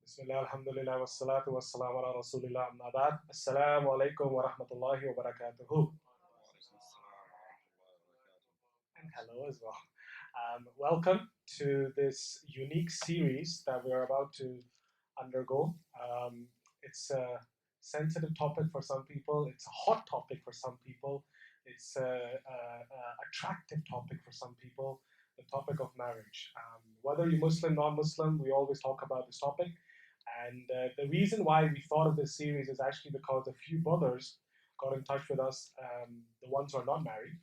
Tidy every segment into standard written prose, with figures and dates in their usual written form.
Bismillah, alhamdulillah, wassalatu wassalamu ala rasulillah, amma ba'd. Assalamu alaikum wa rahmatullahi wa barakatuhu. And hello as well. Welcome to this unique series that we're about to undergo. It's a sensitive topic for some people, it's a hot topic for some people, it's a attractive topic for some people, the topic of marriage. Whether you're Muslim, non Muslim, we always talk about this topic. And the reason why we thought of this series is actually because a few brothers got in touch with us, the ones who are not married,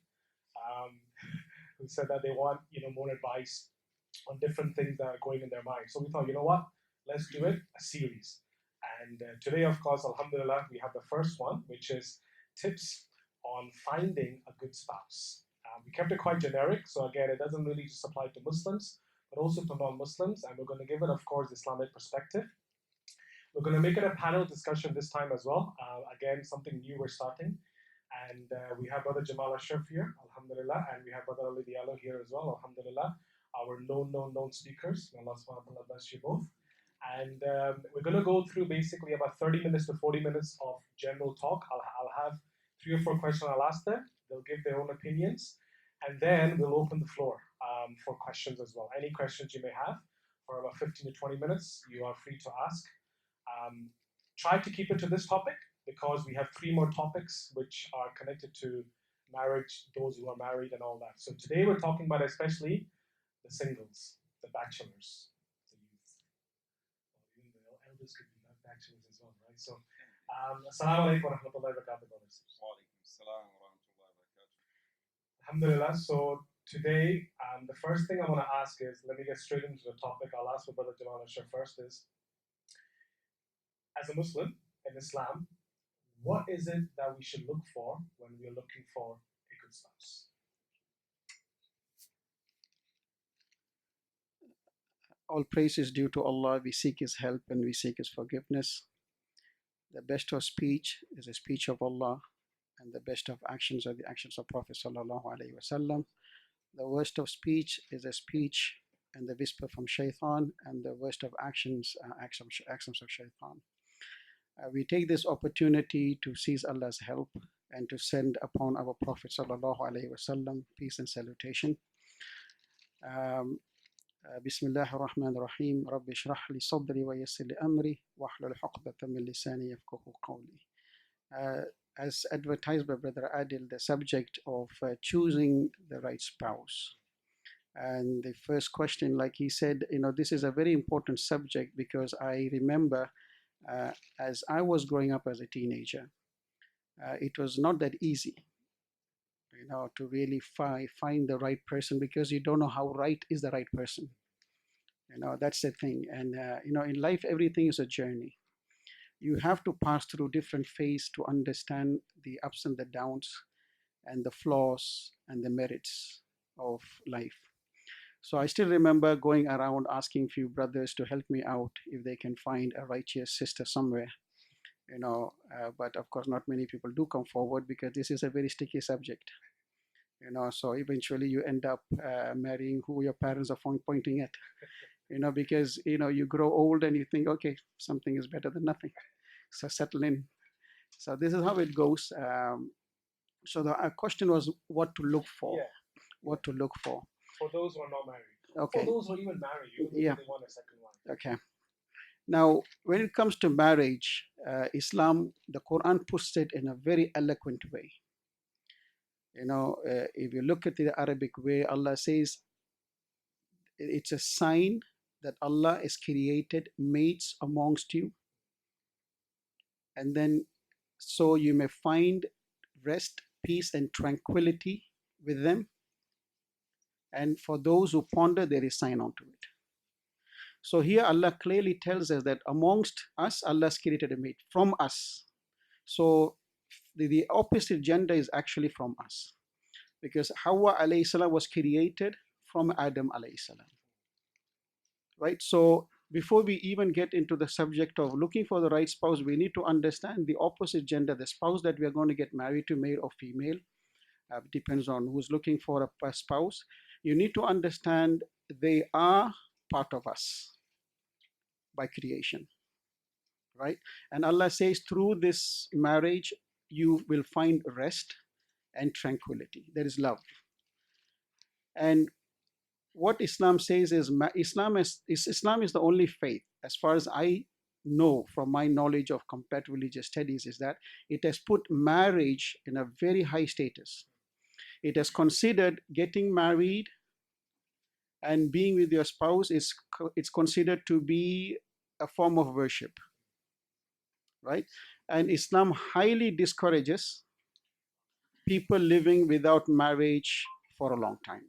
um, who said that they want more advice on different things that are going in their mind. So we thought, you know what, let's do it a series. And today, of course, alhamdulillah, we have the first one, which is tips on finding a good spouse. We kept it quite generic, so again, it doesn't really just apply to Muslims, but also to non-Muslims, and we're going to give it, of course, Islamic perspective. We're going to make it a panel discussion this time as well. Again, something new we're starting. And we have Brother Jamal Ashraff here, alhamdulillah, and we have Brother Diallo here as well, alhamdulillah, our known speakers. May Allah subhanahu wa ta'ala bless you both. And we're going to go through basically about 30 minutes to 40 minutes of general talk. I'll have 3 or 4 questions I'll ask them. They'll give their own opinions. And then we'll open the floor for questions as well. Any questions you may have for about 15 to 20 minutes, you are free to ask. Try to keep it to this topic because we have 3 more topics which are connected to marriage, those who are married and all that. So today we're talking about especially the singles, the bachelors, the youth. Well, even the elders could be bachelors as well, right? So, assalamu alaikum wa rahmatullahi wa barakatuh, brothers. Wa alaikum assalam wa rahmatullahi wa barakatuh. Alhamdulillah. So today, the first thing I want to ask is, let me get straight into the topic. I'll ask for Brother Jamal Ashraff first is, as a Muslim in Islam, what is it that we should look for when we're looking for a good spouse? All praise is due to Allah. We seek His help and we seek His forgiveness. The best of speech is the speech of Allah, and the best of actions are the actions of Prophet sallallahu alaihi wasallam. The worst of speech is a speech and the whisper from Shaitan, and the worst of actions are actions of Shaitan. We take this opportunity to seize Allah's help and to send upon our Prophet sallallahu alaihi wasallam peace and salutation. Bismillah ar-Rahman ar-Rahim. Rabbi shrah li sadri wa yassir li amri wahlul 'uqdatan min lisani yafqahu qawli. As advertised by Brother Adeel, the subject of choosing the right spouse. And the first question, like he said, this is a very important subject because I remember as I was growing up as a teenager, it was not that easy, to really find the right person because you don't know how right is the right person. That's the thing. And, in life, everything is a journey. You have to pass through different phases to understand the ups and the downs and the flaws and the merits of life. So I still remember going around asking few brothers to help me out if they can find a righteous sister somewhere, but of course not many people do come forward because this is a very sticky subject, so eventually you end up marrying who your parents are pointing at, because, you grow old and you think, okay, something is better than nothing. So settle in. So this is how it goes. So the question was what to look for. Yeah. What to look for. For those who are not married. Okay. For those who are even married, you Yeah. They want a second wife. Okay. Now, when it comes to marriage, Islam, the Quran puts it in a very eloquent way. If you look at the Arabic way, Allah says it's a sign that Allah has created mates amongst you, and then so you may find rest, peace, and tranquility with them. And for those who ponder, there is sign onto it. So here Allah clearly tells us that amongst us, Allah has created a mate from us. So the opposite gender is actually from us, because Hawa alayhi salam was created from Adam alayhi salam. Right? So before we even get into the subject of looking for the right spouse, we need to understand the opposite gender, the spouse that we are going to get married to, male or female. Depends on who's looking for a spouse. You need to understand they are part of us by creation. right? And Allah says through this marriage, you will find rest and tranquility. There is love. And what Islam says is Islam is the only faith, as far as I know from my knowledge of comparative religious studies, is that it has put marriage in a very high status. It has considered getting married and being with your spouse it's considered to be a form of worship, right? And Islam highly discourages people living without marriage for a long time,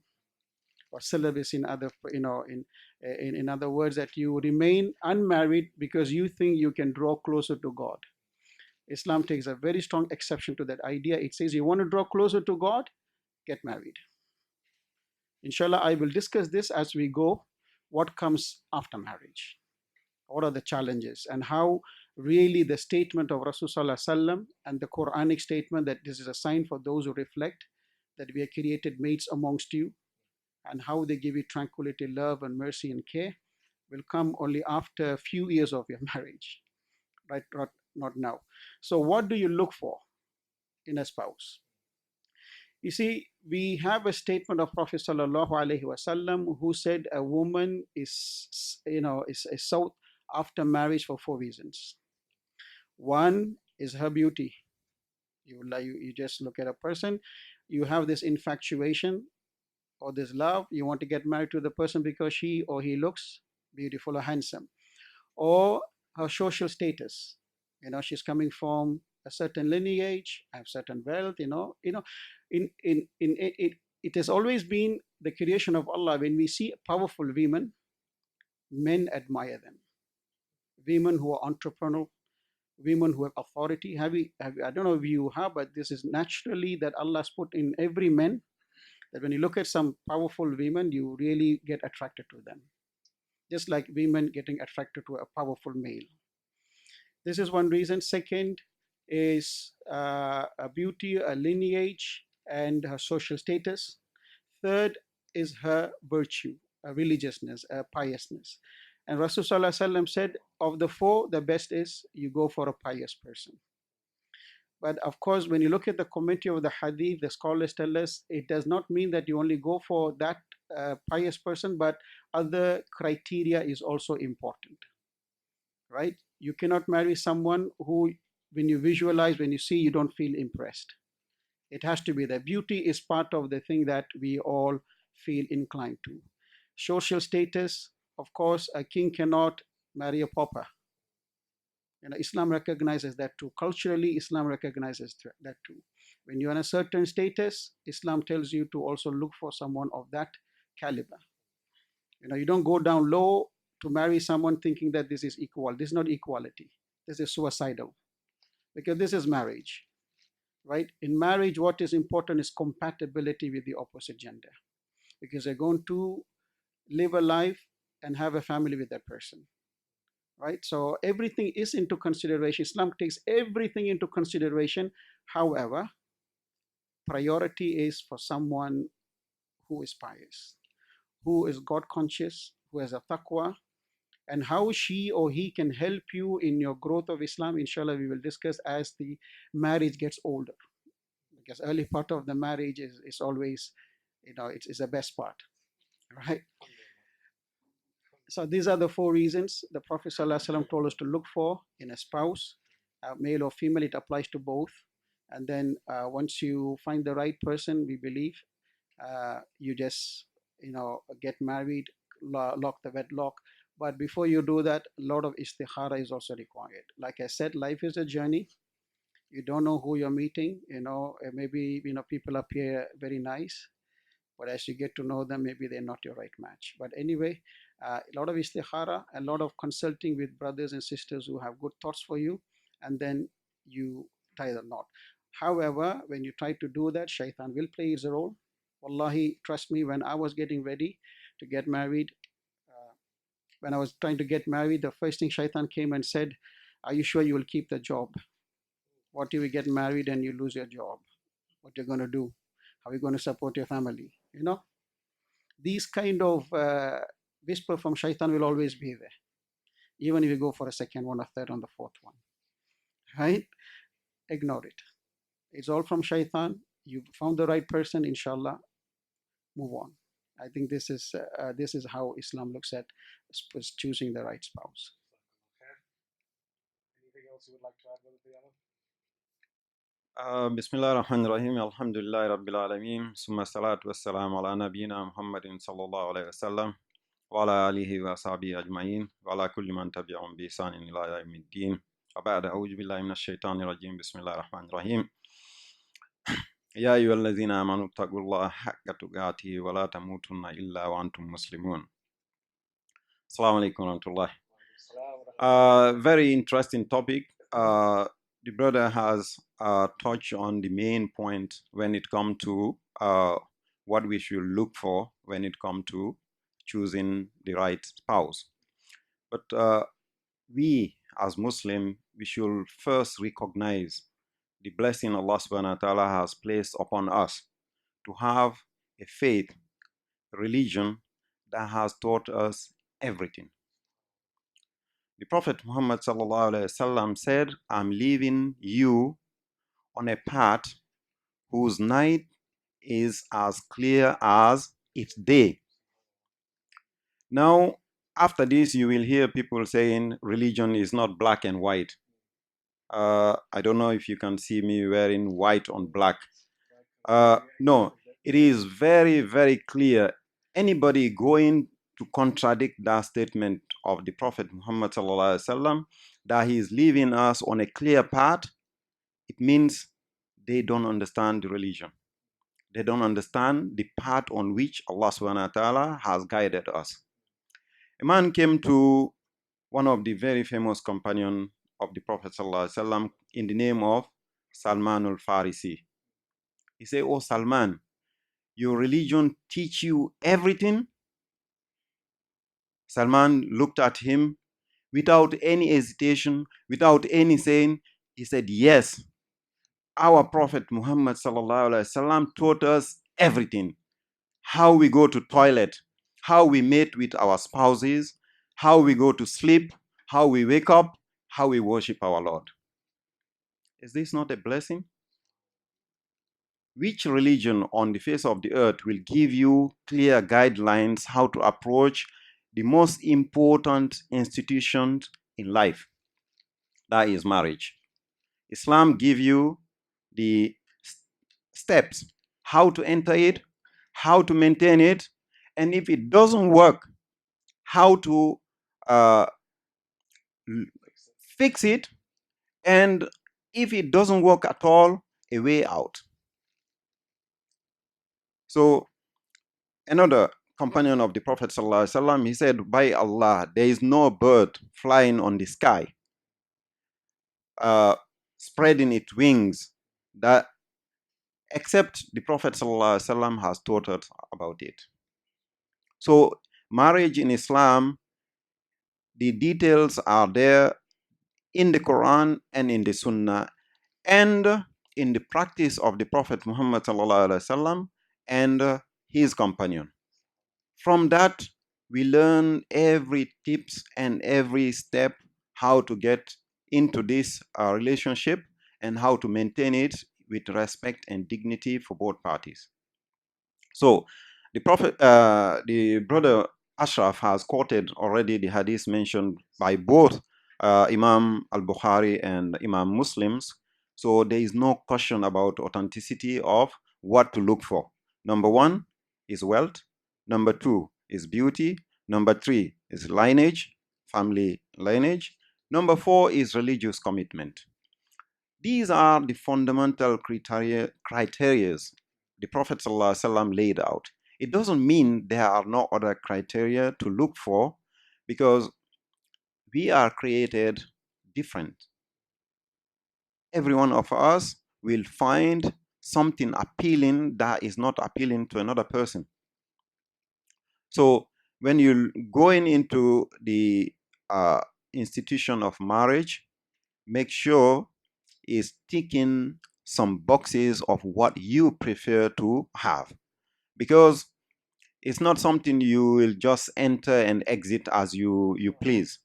or celibacy in other, in other words, that you remain unmarried because you think you can draw closer to God. Islam takes a very strong exception to that idea. It says you want to draw closer to God, get married. Inshallah, I will discuss this as we go. What comes after marriage? What are the challenges, and how really the statement of Rasulullah and the Quranic statement that this is a sign for those who reflect that we are created mates amongst you, and how they give you tranquility, love, and mercy and care, will come only after a few years of your marriage, right? Not now. So, what do you look for in a spouse? You see, we have a statement of Prophet Sallallahu Alaihi Wasallam who said a woman is sought after marriage for 4 reasons. One is her beauty. You just look at a person, you have this infatuation or this love, you want to get married to the person because she or he looks beautiful or handsome, or her social status. She's coming from a certain lineage, have certain wealth. It has always been the creation of Allah. When we see powerful women, men admire them. Women who are entrepreneurial, women who have authority. I don't know if you have, but this is naturally that Allah's put in every man, that when you look at some powerful women, you really get attracted to them. Just like women getting attracted to a powerful male. This is one reason. Second is a beauty, a lineage, and her social status. Third is her virtue, a religiousness, a piousness. And Rasulullah said, of the 4, the best is you go for a pious person. But of course, when you look at the commentary of the hadith, the scholars tell us it does not mean that you only go for that pious person, but other criteria is also important, right? You cannot marry someone who, when you visualize, when you see, you don't feel impressed. It has to be there. Beauty is part of the thing that we all feel inclined to. Social status, of course, a king cannot marry a pauper. Islam recognizes that too. Culturally, Islam recognizes that too. When you're in a certain status, Islam tells you to also look for someone of that caliber. You don't go down low to marry someone thinking that this is equal. This is not equality. This is suicidal, because this is marriage, right? In marriage, what is important is compatibility with the opposite gender, because they're going to live a life and have a family with that person, right? So everything is into consideration. Islam takes everything into consideration. However, priority is for someone who is pious, who is God conscious, who has a taqwa, and how she or he can help you in your growth of Islam. Inshallah, we will discuss as the marriage gets older, because early part of the marriage is always, it's the best part, right? So these are the 4 reasons the Prophet ﷺ told us to look for in a spouse, male or female. It applies to both. And then once you find the right person, we believe, you just get married, lock the wedlock. But before you do that, a lot of istikhara is also required. Like I said, life is a journey. You don't know who you're meeting. Maybe people appear very nice, but as you get to know them, maybe they're not your right match. But anyway, a lot of istikhara, a lot of consulting with brothers and sisters who have good thoughts for you, and then you tie the knot. However, when you try to do that, shaitan will play its role. Wallahi, trust me, when I was getting ready to get married, when I was trying to get married, the first thing shaitan came and said, are you sure you will keep the job? What if you get married and you lose your job? What you're going to do? How are you going to support your family? These kind of whisper from shaitan will always be there. even if you go for a second one, a third, and the fourth one, right? Ignore it. It's all from shaitan. You found the right person, inshallah, move on. I think this is how Islam looks at choosing the right spouse. Anything else you would like to add, Brother Diallo? بسم الله الرحمن الرحيم الحمد لله رب العالمين ثم الصلاة والسلام على نبينا محمد صلى الله عليه وسلم وعلى آله وصحبه أجمعين وعلى كل من تبعهم بإحسان إلى يوم الدين وبعد أعوذ بالله من الشيطان الرجيم بسم الله الرحمن الرحيم يا أيها الذين آمنوا اتقوا الله حق تقاته ولا تموتن إلا وأنتم مسلمون. Assalamu alaikum warahmatullahi. Very interesting topic. The brother has touched on the main point when it comes to what we should look for when it comes to choosing the right spouse. But we as Muslims, we should first recognize the blessing Allah subhanahu wa ta'ala has placed upon us to have a faith, religion that has taught us everything. The Prophet Muhammad sallallahu alaihi wasallam said, I'm leaving you on a path whose night is as clear as its day. Now, after this, you will hear people saying religion is not black and white. I don't know if you can see me wearing white on black. No, it is very, very clear. Anybody going to contradict that statement of the Prophet Muhammad sallallahu alaihi wasallam that he is leaving us on a clear path, it means they don't understand the religion. They don't understand the path on which Allah subhanahu wa ta'ala has guided us. A man came to one of the very famous companions of the Prophet sallallahu alaihi wasallam in the name of Salman al-Farisi. He said, "Oh Salman, your religion teach you everything?" Salman looked at him without any hesitation, without any saying. He said, "Yes, our Prophet Muhammad sallallahu alaihi wasallam taught us everything. How we go to toilet, how we mate with our spouses, how we go to sleep, how we wake up, how we worship our Lord." Is this not a blessing? Which religion on the face of the earth will give you clear guidelines how to approach the most important institution in life? That is marriage. Islam gives you the steps, how to enter it, how to maintain it, and if it doesn't work, how to fix it, and if it doesn't work at all, a way out. So another companion of the Prophet ﷺ, he said, "By Allah, there is no bird flying on the sky, spreading its wings, that except the Prophet ﷺ has taught us about it." So marriage in Islam, the details are there in the Quran and in the Sunnah and in the practice of the Prophet Muhammad ﷺ and his companion. From that, we learn every tips and every step how to get into this relationship and how to maintain it with respect and dignity for both parties. So the brother Ashraf has quoted already the hadith mentioned by both Imam al-Bukhari and Imam Muslims. So there is no question about authenticity of what to look for. Number one is wealth. Number two is beauty. Number three is lineage, family lineage. Number four is religious commitment. These are the fundamental criteria the Prophet ﷺ laid out. It doesn't mean there are no other criteria to look for, because we are created different. Every one of us will find something appealing that is not appealing to another person. So when you're going into the institution of marriage, make sure it's ticking some boxes of what you prefer to have, because it's not something you will just enter and exit as you please.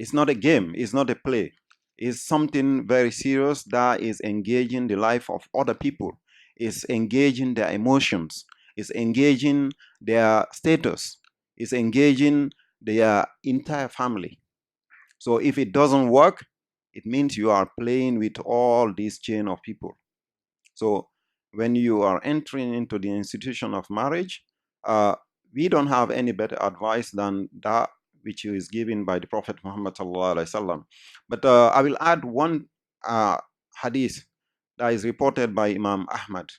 It's not a game, it's not a play. It's something very serious that is engaging the life of other people, is engaging their emotions, is engaging their status, is engaging their entire family. So if it doesn't work, it means you are playing with all this chain of people. So when you are entering into the institution of marriage, we don't have any better advice than that which is given by the Prophet Muhammad sallallahu alaihi wasallam. But I will add one hadith that is reported by Imam Ahmad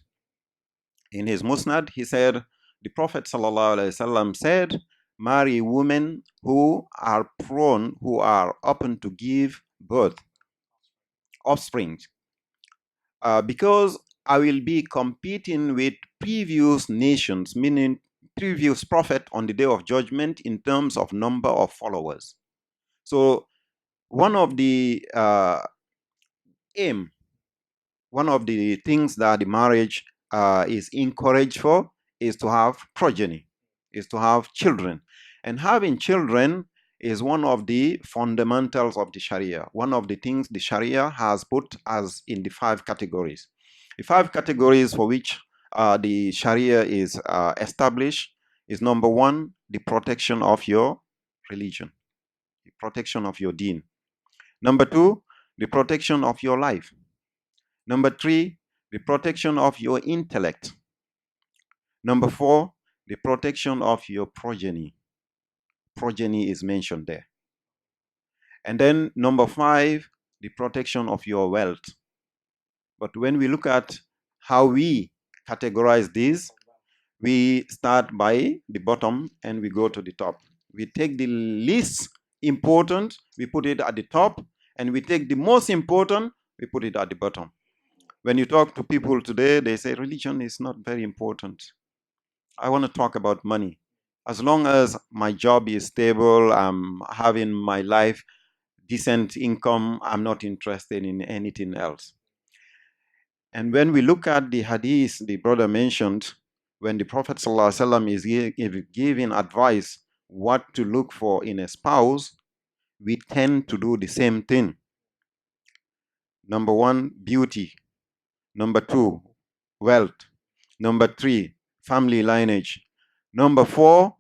in his Musnad. He said, the Prophet sallallahu alaihi wasallam said, marry women who are prone, who are open to give birth, offspring, because I will be competing with previous nations, meaning previous prophet on the day of judgment in terms of number of followers. So one of the aim, one of the things that the marriage is encouraged for is to have progeny, is to have children. And having children is one of the fundamentals of the Sharia. One of the things the Sharia has put as in the 5 categories. The 5 categories for which the Sharia is established is number 1, the protection of your religion, the protection of your deen. Number 2, the protection of your life. Number 3, the protection of your intellect. Number 4, the protection of your progeny. Progeny is mentioned there. And then number 5, the protection of your wealth. But when we look at how we categorize these, we start by the bottom and we go to the top. We take the least important, we put it at the top, and we take the most important, we put it at the bottom. When you talk to people today, they say religion is not very important. I want to talk about money. As long as my job is stable, I'm having my life, decent income, I'm not interested in anything else. And when we look at the hadith the brother mentioned, when the Prophet ﷺ is giving advice what to look for in a spouse, we tend to do the same thing. Number 1, beauty. Number 2, wealth. Number 3, family lineage. Number 4,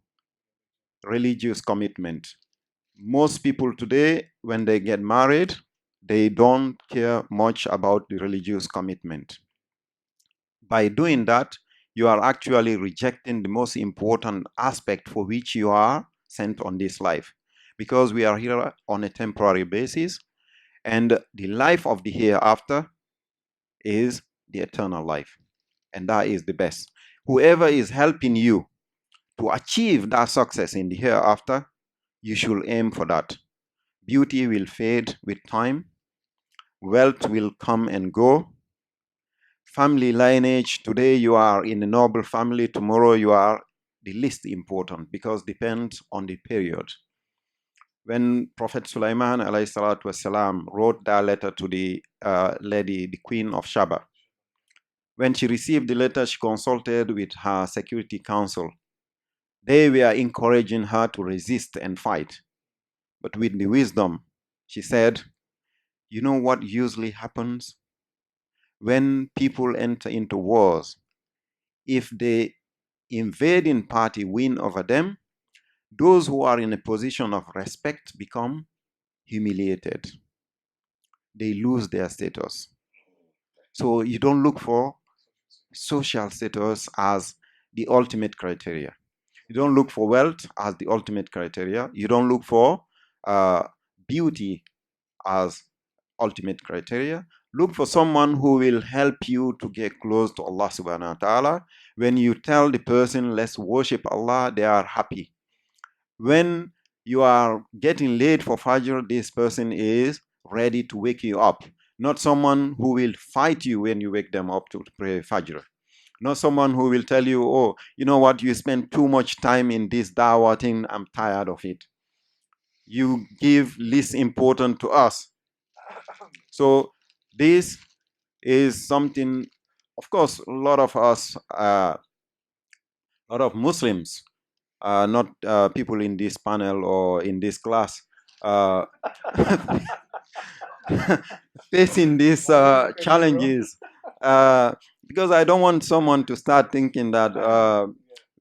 religious commitment. Most people today, when they get married, they don't care much about the religious commitment. By doing that, you are actually rejecting the most important aspect for which you are sent on this life. Because we are here on a temporary basis, and the life of the hereafter is the eternal life. And that is the best. Whoever is helping you to achieve that success in the hereafter, you should aim for that. Beauty will fade with time. Wealth will come and go. Family lineage, today you are in a noble family, tomorrow you are the least important, because depends on the period. When Prophet Sulaiman والسلام, wrote that letter to the lady, the Queen of Shaba, when she received the letter, she consulted with her security council. They were encouraging her to resist and fight. But with the wisdom, she said, you know what usually happens? When people enter into wars, if the invading party win over them, those who are in a position of respect become humiliated. They lose their status. So you don't look for social status as the ultimate criteria. You don't look for wealth as the ultimate criteria. You don't look for beauty as ultimate criteria. Look for someone who will help you to get close to Allah subhanahu wa ta'ala. When you tell the person, let's worship Allah, they are happy. When you are getting late for Fajr, this person is ready to wake you up. Not someone who will fight you when you wake them up to pray Fajr. Not someone who will tell you, oh, you know what, you spend too much time in this dawah thing, I'm tired of it. You give least important to us. So this is something, of course, a lot of us, a lot of Muslims, not people in this panel or in this class, uh, facing these challenges, because I don't want someone to start thinking that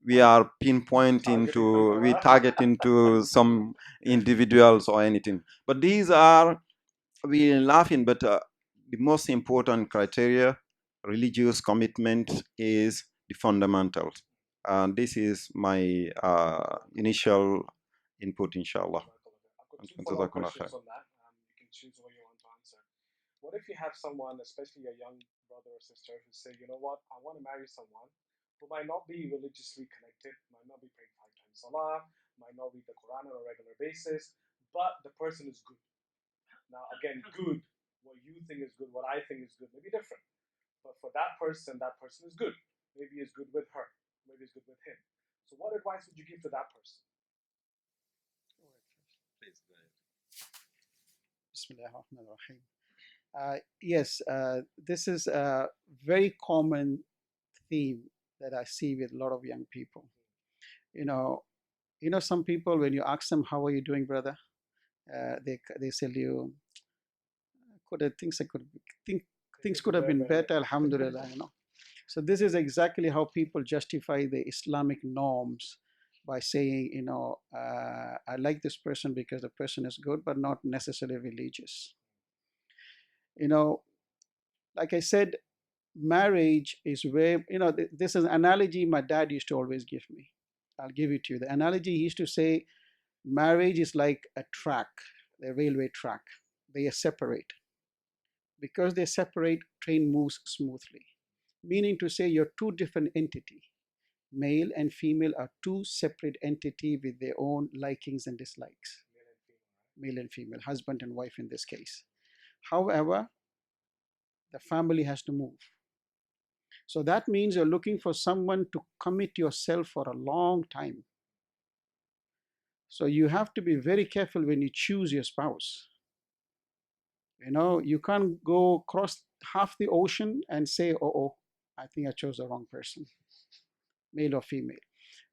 we are pinpointing to, we targeting to some individuals or anything. But these are, we laughing, but the most important criteria, religious commitment, is the fundamentals. And this is my initial input, inshallah. I've got two follow-up questions on that. You can choose what you want to answer. What if you have someone, especially a young brother or sister, who say, you know what, I want to marry someone who might not be religiously connected, might not be praying 5 times salah, might not read the Quran on a regular basis, but the person is good. Now, again, good, what you think is good, what I think is good, may be different. But for that person is good. Maybe he's good with her, maybe he's good with him. So, what advice would you give to that person? Please go ahead. Bismillahirrahmanirrahim. Yes, this is a very common theme that I see with a lot of young people. You know, some people, when you ask them, "How are you doing, brother?" They tell you, things could have been better, alhamdulillah. So this is exactly how people justify the Islamic norms by saying, I like this person because the person is good, but not necessarily religious. Like I said, marriage is where, this is an analogy my dad used to always give me. I'll give it to you. The analogy he used to say, marriage is like a track, the railway track. They are separate. Because they separate, train moves smoothly. Meaning to say you're two different entities. Male and female are two separate entities with their own likings and dislikes. Male and female, husband and wife in this case. However, the family has to move. So that means you're looking for someone to commit yourself for a long time. So you have to be very careful when you choose your spouse. You can't go across half the ocean and say, oh, I think I chose the wrong person, male or female.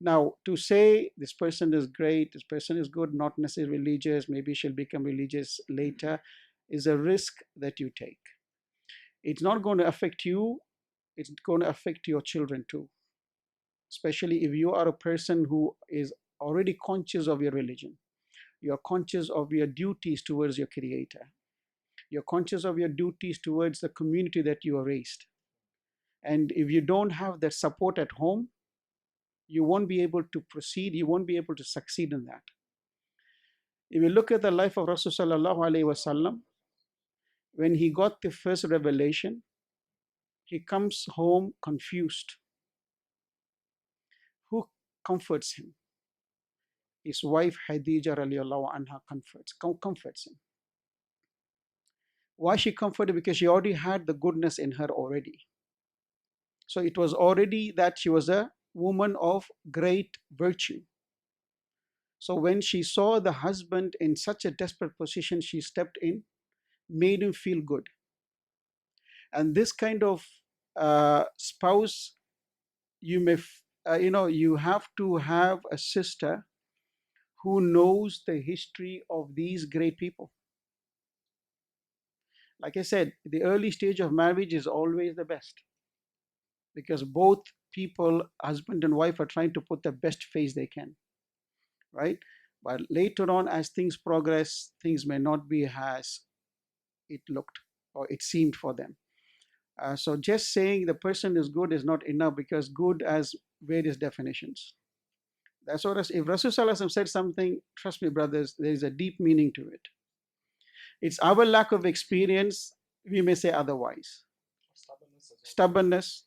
Now, to say this person is great, this person is good, not necessarily religious, maybe she'll become religious later, is a risk that you take. It's not going to affect you, it's going to affect your children too. Especially if you are a person who is already conscious of your religion. You're conscious of your duties towards your Creator. You're conscious of your duties towards the community that you are raised. And if you don't have that support at home, you won't be able to proceed, you won't be able to succeed in that. If you look at the life of Rasulullah, when he got the first revelation, he comes home confused. Who comforts him? His wife Khadija radiallahu anha comforts him. Why she comforted? Because she already had the goodness in her already. So it was already that she was a woman of great virtue. So when she saw the husband in such a desperate position, she stepped in, made him feel good. And this kind of spouse, you have to have a sister who knows the history of these great people. Like I said, the early stage of marriage is always the best, because both people, husband and wife, are trying to put the best face they can, right? But later on, as things progress, things may not be as it looked or it seemed for them. So just saying the person is good is not enough, because good has various definitions. That's what if Rasul said something, trust me, brothers, there is a deep meaning to it. It's our lack of experience, we may say otherwise. Stubbornness.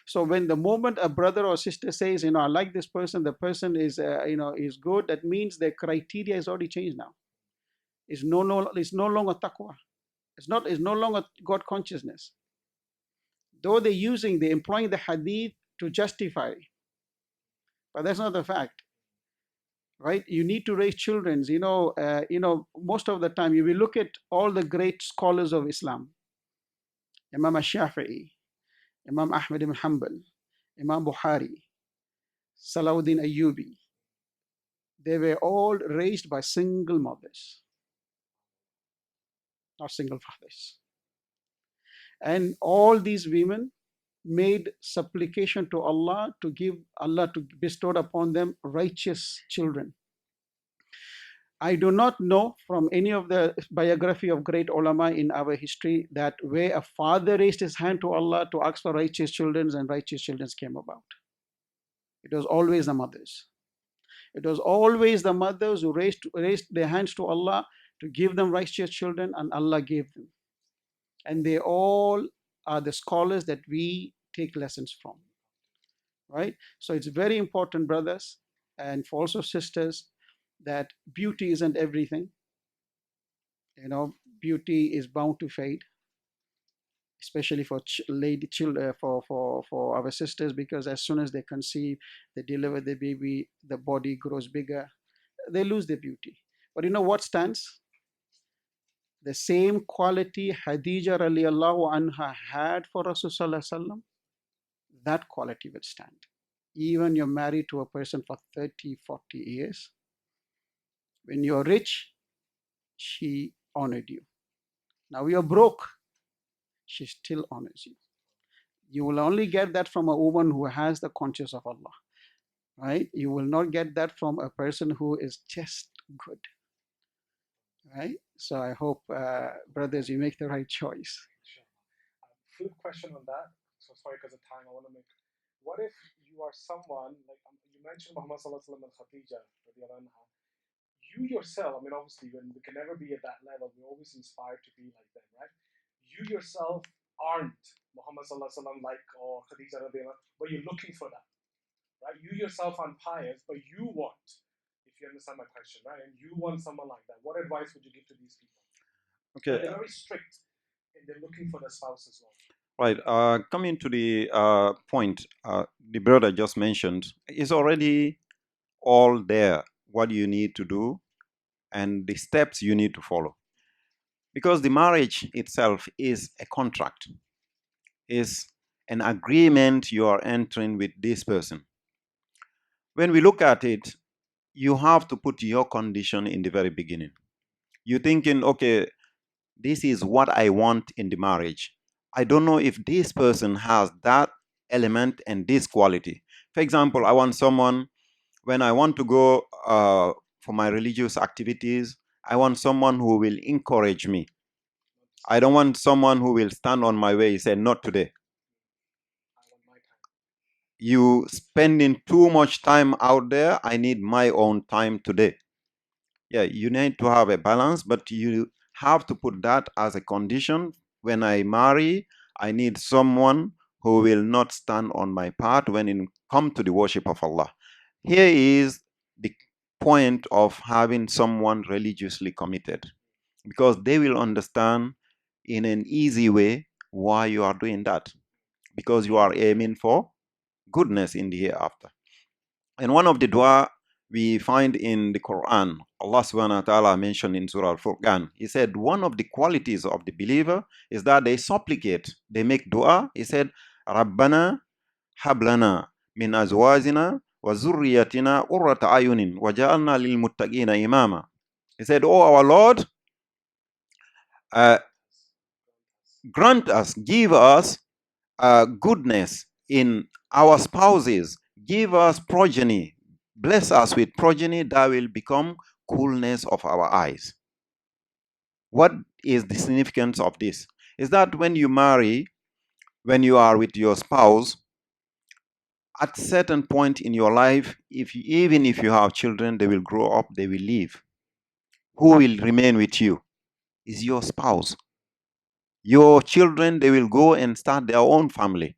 So when the moment a brother or sister says, I like this person, the person is, is good, that means the criteria is already changed now. It's no longer taqwa. It's no longer God consciousness. Though they're employing the hadith to justify, but that's not the fact, right? You need to raise children. Most of the time, if you look at all the great scholars of Islam, Imam Shafi'i, Imam Ahmad ibn Hanbal, Imam Bukhari, Salahuddin Ayyubi, they were all raised by single mothers, not single fathers. And all these women made supplication to Allah to give Allah to bestow upon them righteous children. I do not know from any of the biography of great ulama in our history that where a father raised his hand to Allah to ask for righteous children and righteous children came about. It was always the mothers. It was always the mothers who raised their hands to Allah to give them righteous children, and Allah gave them. And they all are the scholars that we take lessons from. Right? So it's very important, brothers, and for also sisters, that beauty isn't everything. You know, beauty is bound to fade, especially for children, for our sisters, because as soon as they conceive, they deliver the baby, the body grows bigger, they lose their beauty. But you know what stands? The same quality Khadija radiallahu anha had for Rasulullah sallallahu alaihi wasallam, that quality will stand. Even you're married to a person for 30, 40 years, when you're rich, she honored you. Now you're broke, she still honors you. You will only get that from a woman who has the conscience of Allah, right? You will not get that from a person who is just good, right? So I hope, brothers, you make the right choice. Flip question on that. So sorry because of time, I want to make. What if you are someone, like you mentioned Muhammad Sallallahu Alaihi Wasallam and Khadija, you yourself, I mean, obviously, when we can never be at that level, we're always inspired to be like them, right? You yourself aren't Muhammad Sallallahu Alaihi Wasallam like or Khadija, but you're looking for that, right? You yourself aren't pious, but you want, if you understand my question, right? And you want someone like that. What advice would you give to these people? Okay. They're very strict and they're looking for the spouse as well. Right. Coming to the point the brother just mentioned, is already all there. What you need to do and the steps you need to follow. Because the marriage itself is a contract, is an agreement you are entering with this person. When we look at it, you have to put your condition in the very beginning. You're thinking, okay, this is what I want in the marriage. I don't know if this person has that element and this quality. For example, I want someone, when I want to go for my religious activities, I want someone who will encourage me. I don't want someone who will stand on my way and say, not today. You spending too much time out there, I need my own time today. Yeah, you need to have a balance, but you have to put that as a condition. When I marry, I need someone who will not stand on my path when it comes to the worship of Allah. Here is the point of having someone religiously committed, because they will understand in an easy way why you are doing that, because you are aiming for goodness in the hereafter. And one of the dua we find in the Quran, Allah subhanahu wa ta'ala mentioned in Surah Al-Furqan, He said one of the qualities of the believer is that they supplicate, they make dua. He said, Rabbana hablana min azwajina wa zurriyatina qurrata ayunin wa ja'alna lil muttaqina imama. He said, oh our Lord, grant us, give us goodness in our spouses, give us progeny, bless us with progeny that will become coolness of our eyes. What is the significance of this? Is that when you marry, when you are with your spouse, at a certain point in your life, even if you have children, they will grow up, they will leave. Who will remain with you? Is your spouse. Your children, they will go and start their own family.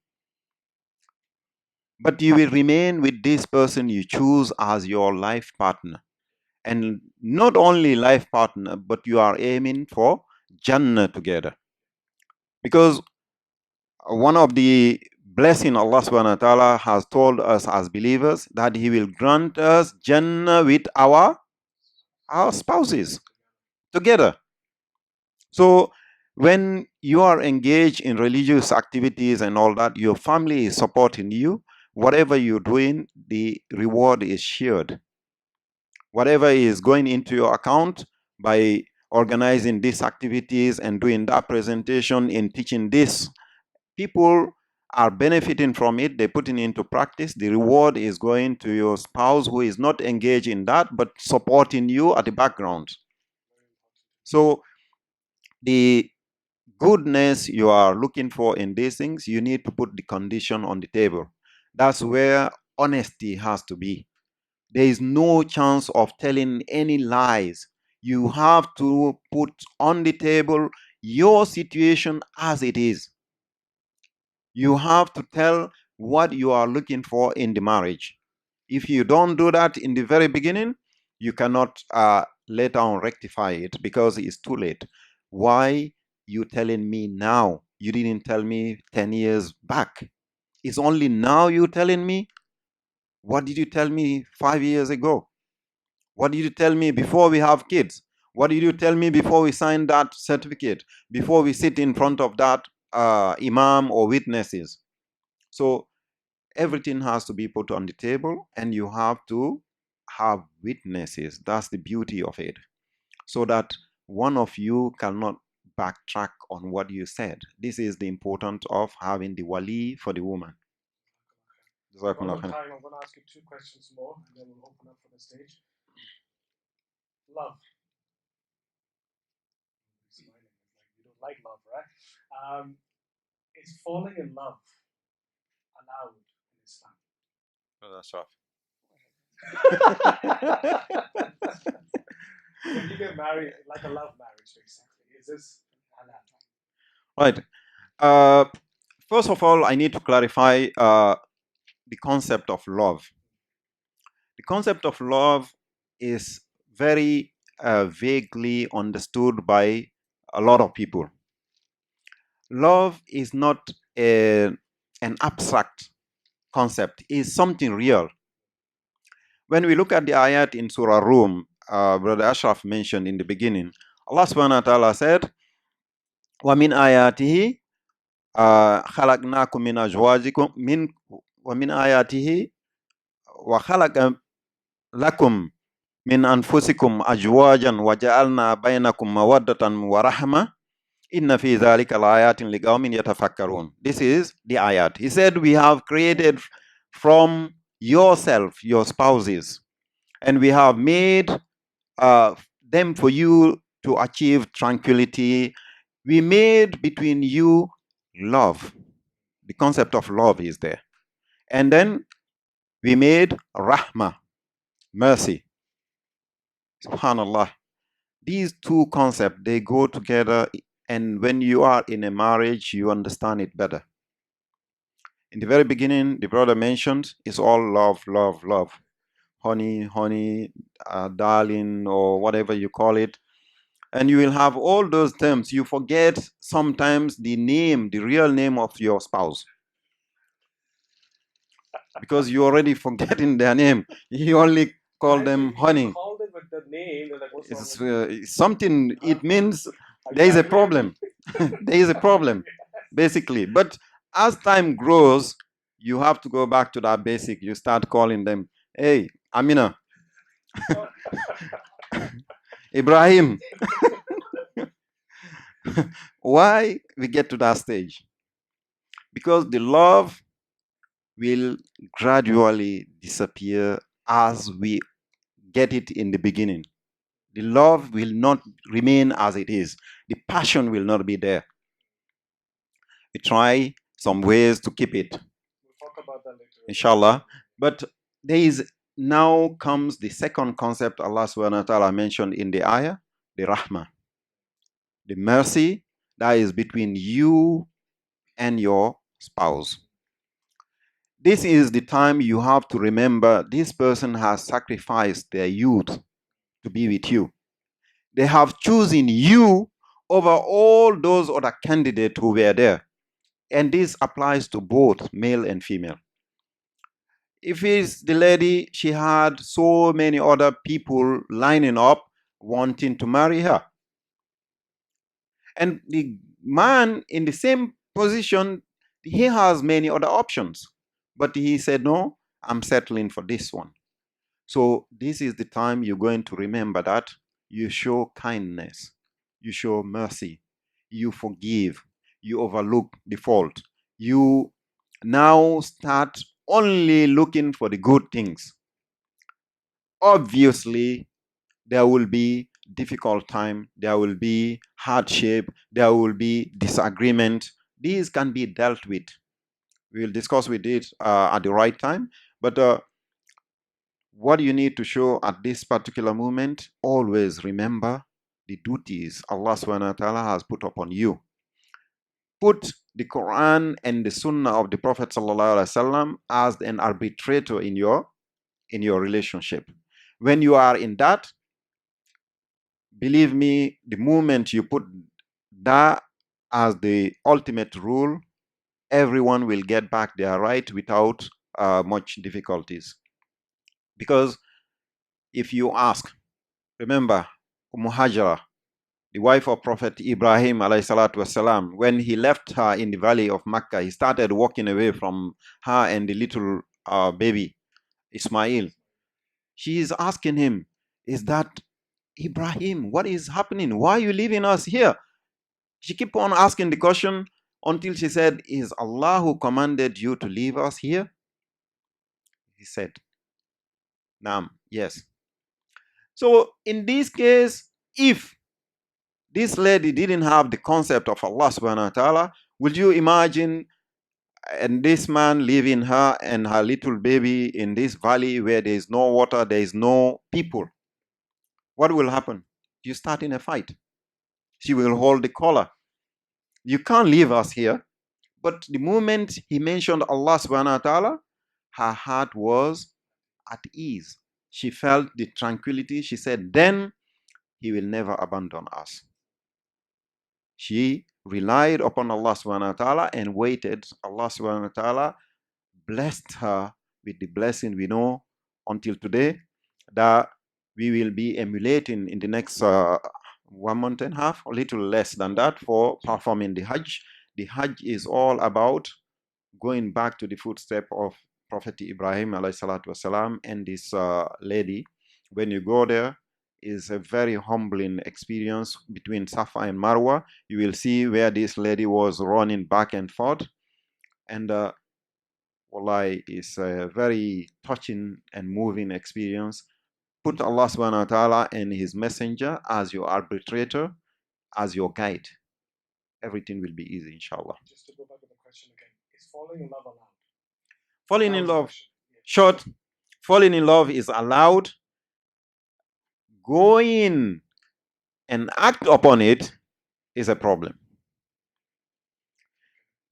But you will remain with this person you choose as your life partner. And not only life partner, but you are aiming for Jannah together. Because one of the blessing Allah subhanahu wa ta'ala has told us as believers, that He will grant us Jannah with our spouses together. So when you are engaged in religious activities and all that, your family is supporting you. Whatever you're doing, the reward is shared. whatever is going into your account by organizing these activities and doing that presentation and teaching this, people are benefiting from it. They're putting it into practice. The reward is going to your spouse who is not engaged in that, but supporting you at the background. So the goodness you are looking for in these things, you need to put the condition on the table. That's where honesty has to be. There is no chance of telling any lies. You have to put on the table your situation as it is. You have to tell what you are looking for in the marriage. If you don't do that in the very beginning, you cannot later on rectify it because it's too late. Why you telling me now? You didn't tell me 10 years back. It's only now you telling me? What did you tell me 5 years ago? What did you tell me before we have kids? What did you tell me before we sign that certificate? Before we sit in front of that imam or witnesses? So everything has to be put on the table, and you have to have witnesses. That's the beauty of it. So that one of you cannot backtrack on what you said. This is the importance of having the wali for the woman. One more time, I'm going to ask you 2 questions more, and then we'll open up for the stage. Love. Smiling. Like you don't like love, right? Is falling in love allowed in Islam? Oh, that's rough. Can you get married like a love marriage, basically? Is this halal? Right. First of all, I need to clarify the concept of love. The concept of love is very vaguely understood by a lot of people. Love is not an abstract concept, it's something real. When we look at the ayat in Surah Rum, Brother Ashraf mentioned in the beginning, Allah subhanahu wa ta'ala said, وَمِنْ آيَاتِهِ خَلَقْنَاكُمْ مِنْ أَزْوَاجِكُمْ وَمِنْ آيَاتِهِ وَخَلَقَ لَكُمْ min anfusikum ajwajan wa ja'alna bainakum mawaddatan wa rahma inna fi dhalika laayatin liqaumin yatafakkarun. This is the ayat. He said, we have created from yourself your spouses, and we have made them for you to achieve tranquility. We made between you love. The concept of love is there. And then we made rahma, mercy. Subhanallah. These 2 concepts, they go together, and when you are in a marriage, you understand it better. In the very beginning, the brother mentioned, it's all love, love, love. Honey, honey, darling, or whatever you call it. And you will have all those terms. You forget sometimes the name, the real name of your spouse. Because you're already forgetting their name. You only call them honey. Called it with the name. Like, what's it's something, it means there is a problem. There is a problem, basically. But as time grows, you have to go back to that basic. You start calling them, hey, Amina, Ibrahim. Why we get to that stage? Because the love will gradually disappear as we get it in the beginning. The love will not remain as it is. The passion will not be there. We try some ways to keep it. We'll talk about that later. Inshallah. But there is now comes the second concept Allah subhanahu wa ta'ala mentioned in the ayah, the rahmah. The mercy that is between you and your spouse. This is the time you have to remember this person has sacrificed their youth to be with you. They have chosen you over all those other candidates who were there. And this applies to both male and female. If it's the lady, she had so many other people lining up wanting to marry her. And the man in the same position, he has many other options. But he said, no, I'm settling for this one. So this is the time you're going to remember that you show kindness, you show mercy, you forgive, you overlook the fault. You now start only looking for the good things. Obviously, there will be difficult time, there will be hardship, there will be disagreement. These can be dealt with. We'll discuss with it at the right time. But what you need to show at this particular moment, always remember the duties Allah subhanahu wa ta'ala has put upon you. Put the Quran and the Sunnah of the Prophet sallallahu alaihi wasallam as an arbitrator in your relationship. When you are in that, believe me, the moment you put that as the ultimate rule, everyone will get back their right without much difficulties. Because if you ask, remember, Hajara, the wife of Prophet Ibrahim alayhi salatu wasalam, when he left her in the valley of Makkah, he started walking away from her and the little baby, Ismail. She is asking him, is that Ibrahim? What is happening? Why are you leaving us here? She kept on asking the question until she said, is Allah who commanded you to leave us here? He said, Naam, yes. So in this case, if this lady didn't have the concept of Allah subhanahu wa ta'ala, would you imagine and this man leaving her and her little baby in this valley where there is no water, there is no people? What will happen? You start in a fight. She will hold the collar. You can't leave us here. But the moment he mentioned Allah subhanahu wa ta'ala, her heart was at ease. She felt the tranquility. She said, then he will never abandon us. She relied upon Allah subhanahu wa ta'ala and waited. Allah subhanahu wa ta'ala blessed her with the blessing we know until today that we will be emulating in the next 1 month and a half, a little less than that, for performing the Hajj. The Hajj is all about going back to the footstep of Prophet Ibrahim alayhi salatu wasalam and this lady. When you go there, is a very humbling experience between Safa and Marwa. You will see where this lady was running back and forth, and wallahi, is a very touching and moving experience. Put Allah subhanahu wa ta'ala and his messenger as your arbitrator, as your guide. Everything will be easy, inshallah. Just to go back to the question again, is falling in love allowed? Falling That in was the love, question. Yes. short, falling in love is allowed. Going and act upon it is a problem.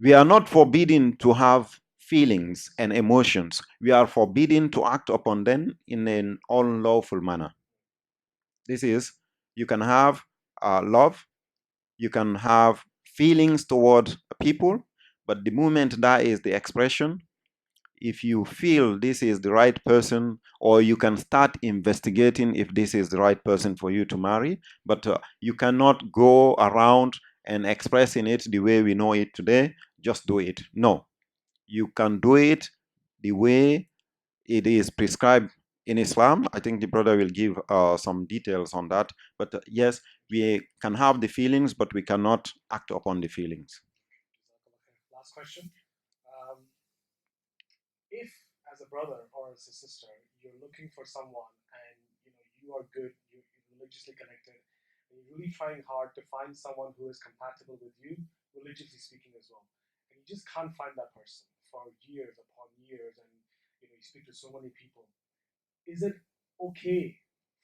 We are not forbidden to have feelings and emotions. We are forbidden to act upon them in an unlawful manner. This is, you can have love, you can have feelings toward people, but the moment that is the expression, if you feel this is the right person, or you can start investigating if this is the right person for you to marry, but you cannot go around and expressing it the way we know it today, just do it. No, you can do it the way it is prescribed in Islam. I think the brother will give some details on that. But yes, we can have the feelings, but we cannot act upon the feelings. Last question. If, as a brother or as a sister, you're looking for someone and you are good, you're religiously connected, and you're really trying hard to find someone who is compatible with you, religiously speaking as well, and you just can't find that person for years upon years, and you speak to so many people, is it okay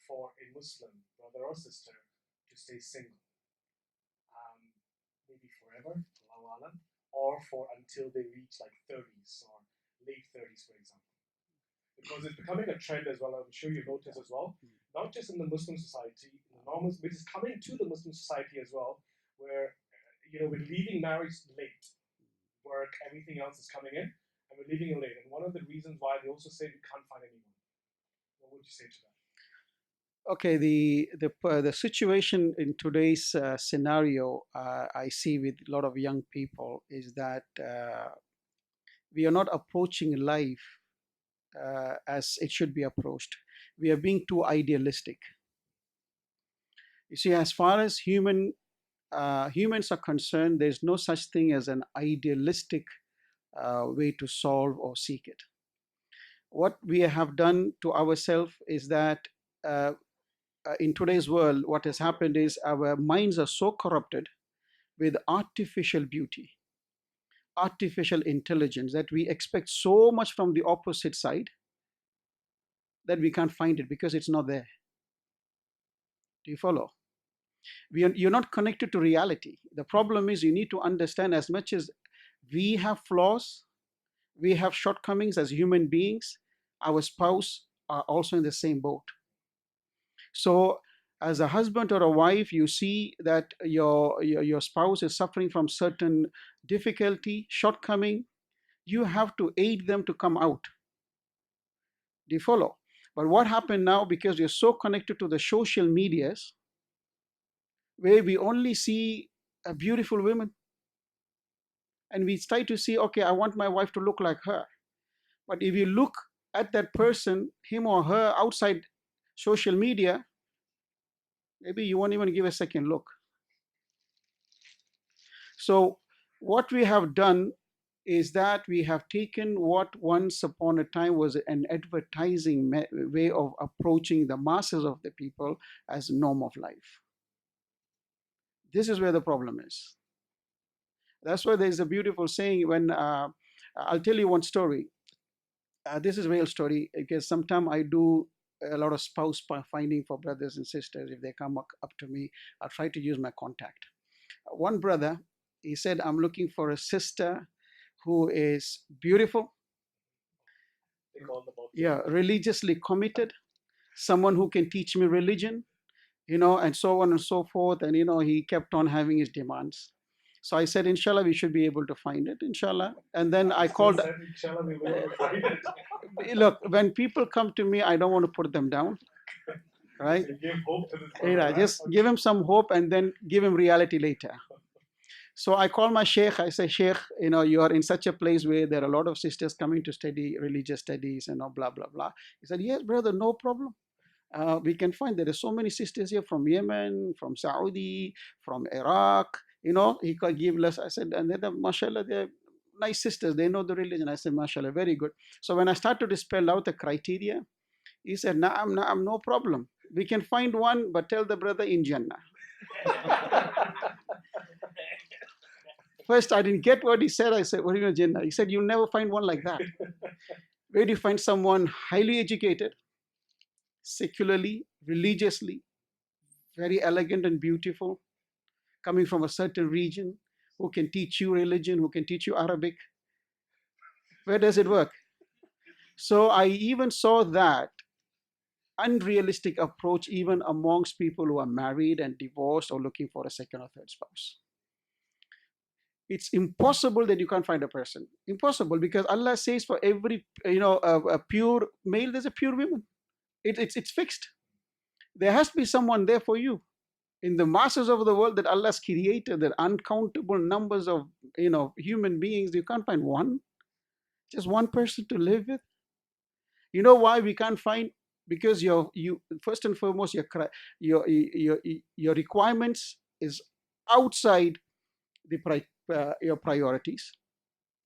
for a Muslim brother or sister to stay single? Maybe forever, Allahu Alam, or for until they reach like 30s or late 30s, for example. Because it's becoming a trend as well. I'm sure you notice as well, not just in the Muslim society, in the normal, which is coming to the Muslim society as well, where we're leaving marriage late, work, everything else is coming in, and we're leaving it late. And one of the reasons why they also say we can't find anyone. What would you say to that? Okay, the situation in today's scenario I see with a lot of young people is that we are not approaching life as it should be approached. we are being too idealistic. You see, as far as humans are concerned, there's no such thing as an idealistic way to solve or seek it. What we have done to ourselves is that in today's world, what has happened is our minds are so corrupted with artificial beauty, artificial intelligence, that we expect so much from the opposite side that we can't find it because it's not there. Do you follow? You're not connected to reality. The problem is you need to understand, as much as we have flaws, we have shortcomings as human beings, our spouse are also in the same boat. So as a husband or a wife, you see that your spouse is suffering from certain difficulty, shortcoming, you have to aid them to come out. Do you follow? But what happened now, because you're so connected to the social medias, where we only see a beautiful women, and we try to see, okay, I want my wife to look like her. But if you look at that person, him or her, outside social media, maybe you won't even give a second look. So what we have done is that we have taken what once upon a time was an advertising way of approaching the masses of the people as norm of life. This is where the problem is. That's why there's a beautiful saying when I'll tell you one story. This is a real story, because sometimes I do a lot of spouse finding for brothers and sisters. If they come up to me, I'll try to use my contact. One brother, he said, I'm looking for a sister who is beautiful, religiously committed, someone who can teach me religion, and so on and so forth. And he kept on having his demands. So I said, inshallah, we should be able to find it, inshallah. And then I called. Said, inshallah, we will find it. Look, when people come to me, I don't want to put them down, right? So give hope to this brother, right? Just give him some hope and then give him reality later. So I call my sheikh. I say, Sheikh, you are in such a place where there are a lot of sisters coming to study religious studies and blah, blah, blah. He said, yes, brother, no problem. We can find there are so many sisters here from Yemen, from Saudi, from Iraq. He could give less. I said, and then, mashallah, they're nice sisters. They know the religion. I said, mashallah, very good. So when I started to spell out the criteria, he said, na'am, no problem. We can find one, but tell the brother in Jannah. First, I didn't get what he said. I said, what do you mean Jannah? He said, you'll never find one like that. Where do you find someone highly educated, secularly, religiously, very elegant and beautiful, coming from a certain region, who can teach you religion, who can teach you Arabic? Where does it work? So I even saw that unrealistic approach even amongst people who are married and divorced or looking for a second or third spouse. It's impossible that you can't find a person. Impossible, because Allah says for every a pure male, there's a pure woman. It's fixed. There has to be someone there for you. In the masses of the world that Allah's created, there are uncountable numbers of human beings. You can't find one, just one person to live with. You know why we can't find? Because you first and foremost, your requirements is outside your priorities.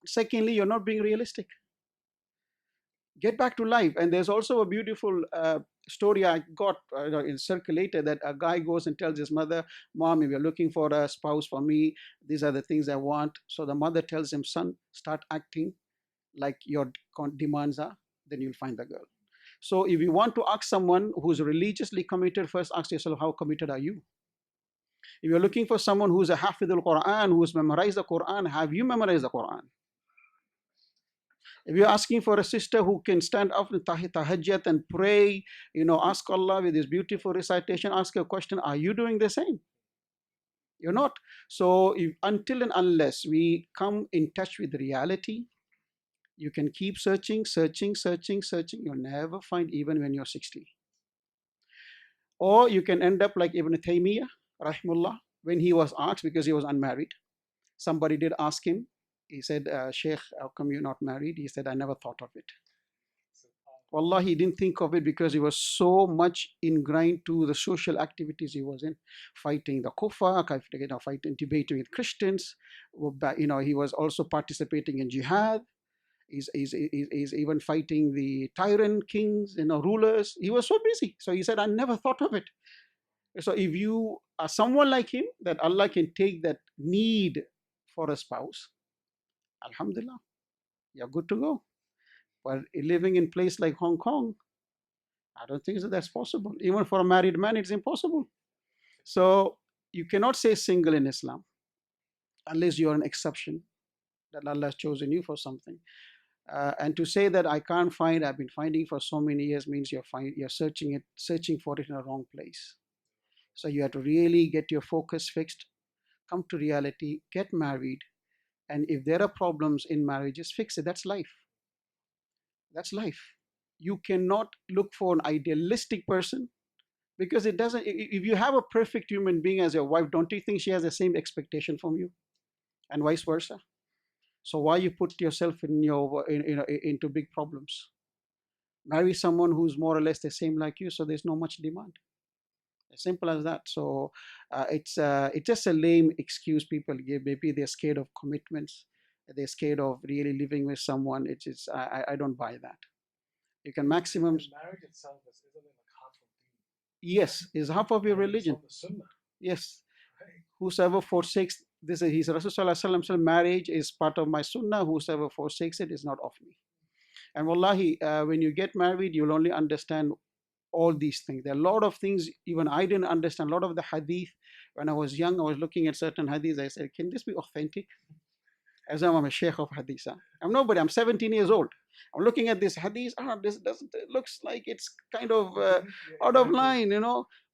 Secondly, you're not being realistic. Get back to life. And there's also a beautiful story I got circulated, that a guy goes and tells his mother, Mom, if you're looking for a spouse for me, these are the things I want. So the mother tells him, son, start acting like your demands are, then you'll find the girl. So if you want to ask someone who's religiously committed, first ask yourself, how committed are you? If you're looking for someone who's a Hafidh al-Quran, who's memorized the Quran, have you memorized the Quran? If you're asking for a sister who can stand up in tahajjud and pray, ask Allah with this beautiful recitation, ask a question, are you doing the same? You're not. So until and unless we come in touch with reality, you can keep searching. You'll never find, even when you're 60. Or you can end up like Ibn Taymiyyah, rahimullah, when he was asked, because he was unmarried. Somebody did ask him. He said, Sheikh, how come you're not married? He said, I never thought of it. Wallah, he didn't think of it because he was so much ingrained to the social activities he was in, fighting the kuffar, fighting, debating with Christians. He was also participating in jihad. He's even fighting the tyrant kings, rulers. He was so busy. So he said, I never thought of it. So if you are someone like him, that Allah can take that need for a spouse, Alhamdulillah, you're good to go. But living in a place like Hong Kong, I don't think that that's possible. Even for a married man, it's impossible. So you cannot say single in Islam unless you are an exception, that Allah has chosen you for something. And to say that I can't find, I've been finding for so many years, means you're searching for it in a wrong place. So you have to really get your focus fixed, come to reality, get married, and if there are problems in marriages, fix it. That's life. That's life. You cannot look for an idealistic person, because it doesn't. If you have a perfect human being as your wife, don't you think she has the same expectation from you, and vice versa? So why you put yourself into big problems? Marry someone who's more or less the same like you, so there's no much demand. As simple as that. So it's just a lame excuse people give. Maybe they're scared of commitments. They're scared of really living with someone. I don't buy that. You can maximum. Marriage itself isn't it like half of Yes, is half of your religion. the sunnah. Yes. Right? Whosoever forsakes this, he's Rasulullah said, marriage is part of my sunnah. Whosoever forsakes it is not of me. And wallahi, when you get married, you'll only understand all these things. There are a lot of things even I didn't understand. A lot of the hadith, when I was young, I was looking at certain hadiths. I said, can this be authentic? As I'm a sheikh of hadith. I'm nobody. I'm 17 years old. I'm looking at this hadith. This doesn't. It looks like it's kind of out of line,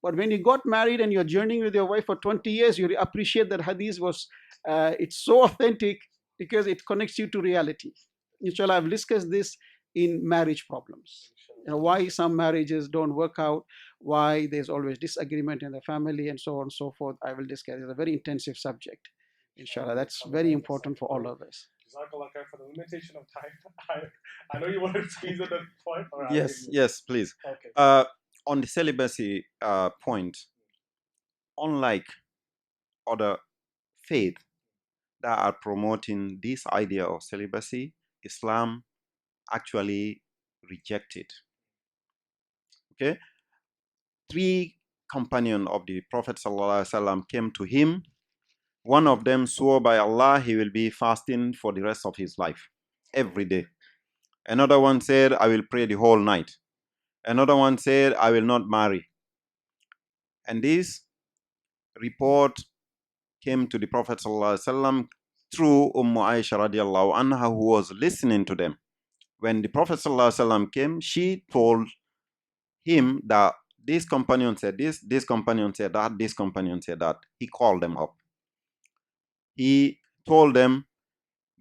But when you got married and you're journeying with your wife for 20 years, you appreciate that hadith was. It's so authentic because it connects you to reality. Inshallah, I've discussed this in marriage problems. Why some marriages don't work out, why there's always disagreement in the family, and so on and so forth. I will discuss. It's a very intensive subject. Inshallah, that's very important for all of us. Jazakallah khair. For the limitation of time, I know you want to squeeze in a point. Or Yes, please. Okay. On the celibacy point, unlike other faith that are promoting this idea of celibacy, Islam actually rejected. Okay, 3 companions of the Prophet ﷺ came to him. One of them swore by Allah he will be fasting for the rest of his life, every day. Another one said, I will pray the whole night. Another one said, I will not marry. And this report came to the Prophet ﷺ through Aisha radiallahu anha, who was listening to them. When the Prophet ﷺ came, she told him that this companion said this companion said that, this companion said that. He called them up. He told them,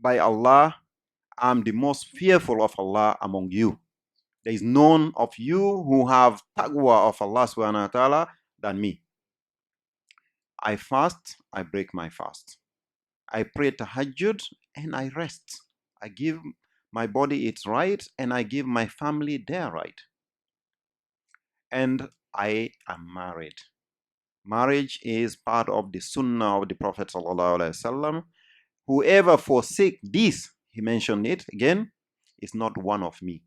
by Allah, I'm the most fearful of Allah among you. There is none of you who have taqwa of Allah subhanahu wa ta'ala than me. I fast, I break my fast. I pray tahajjud and I rest. I give my body its right and I give my family their right. And I am married. Marriage is part of the sunnah of the Prophet sallallahu alaihi wasallam. Whoever forsake this, he mentioned it again, is not one of me.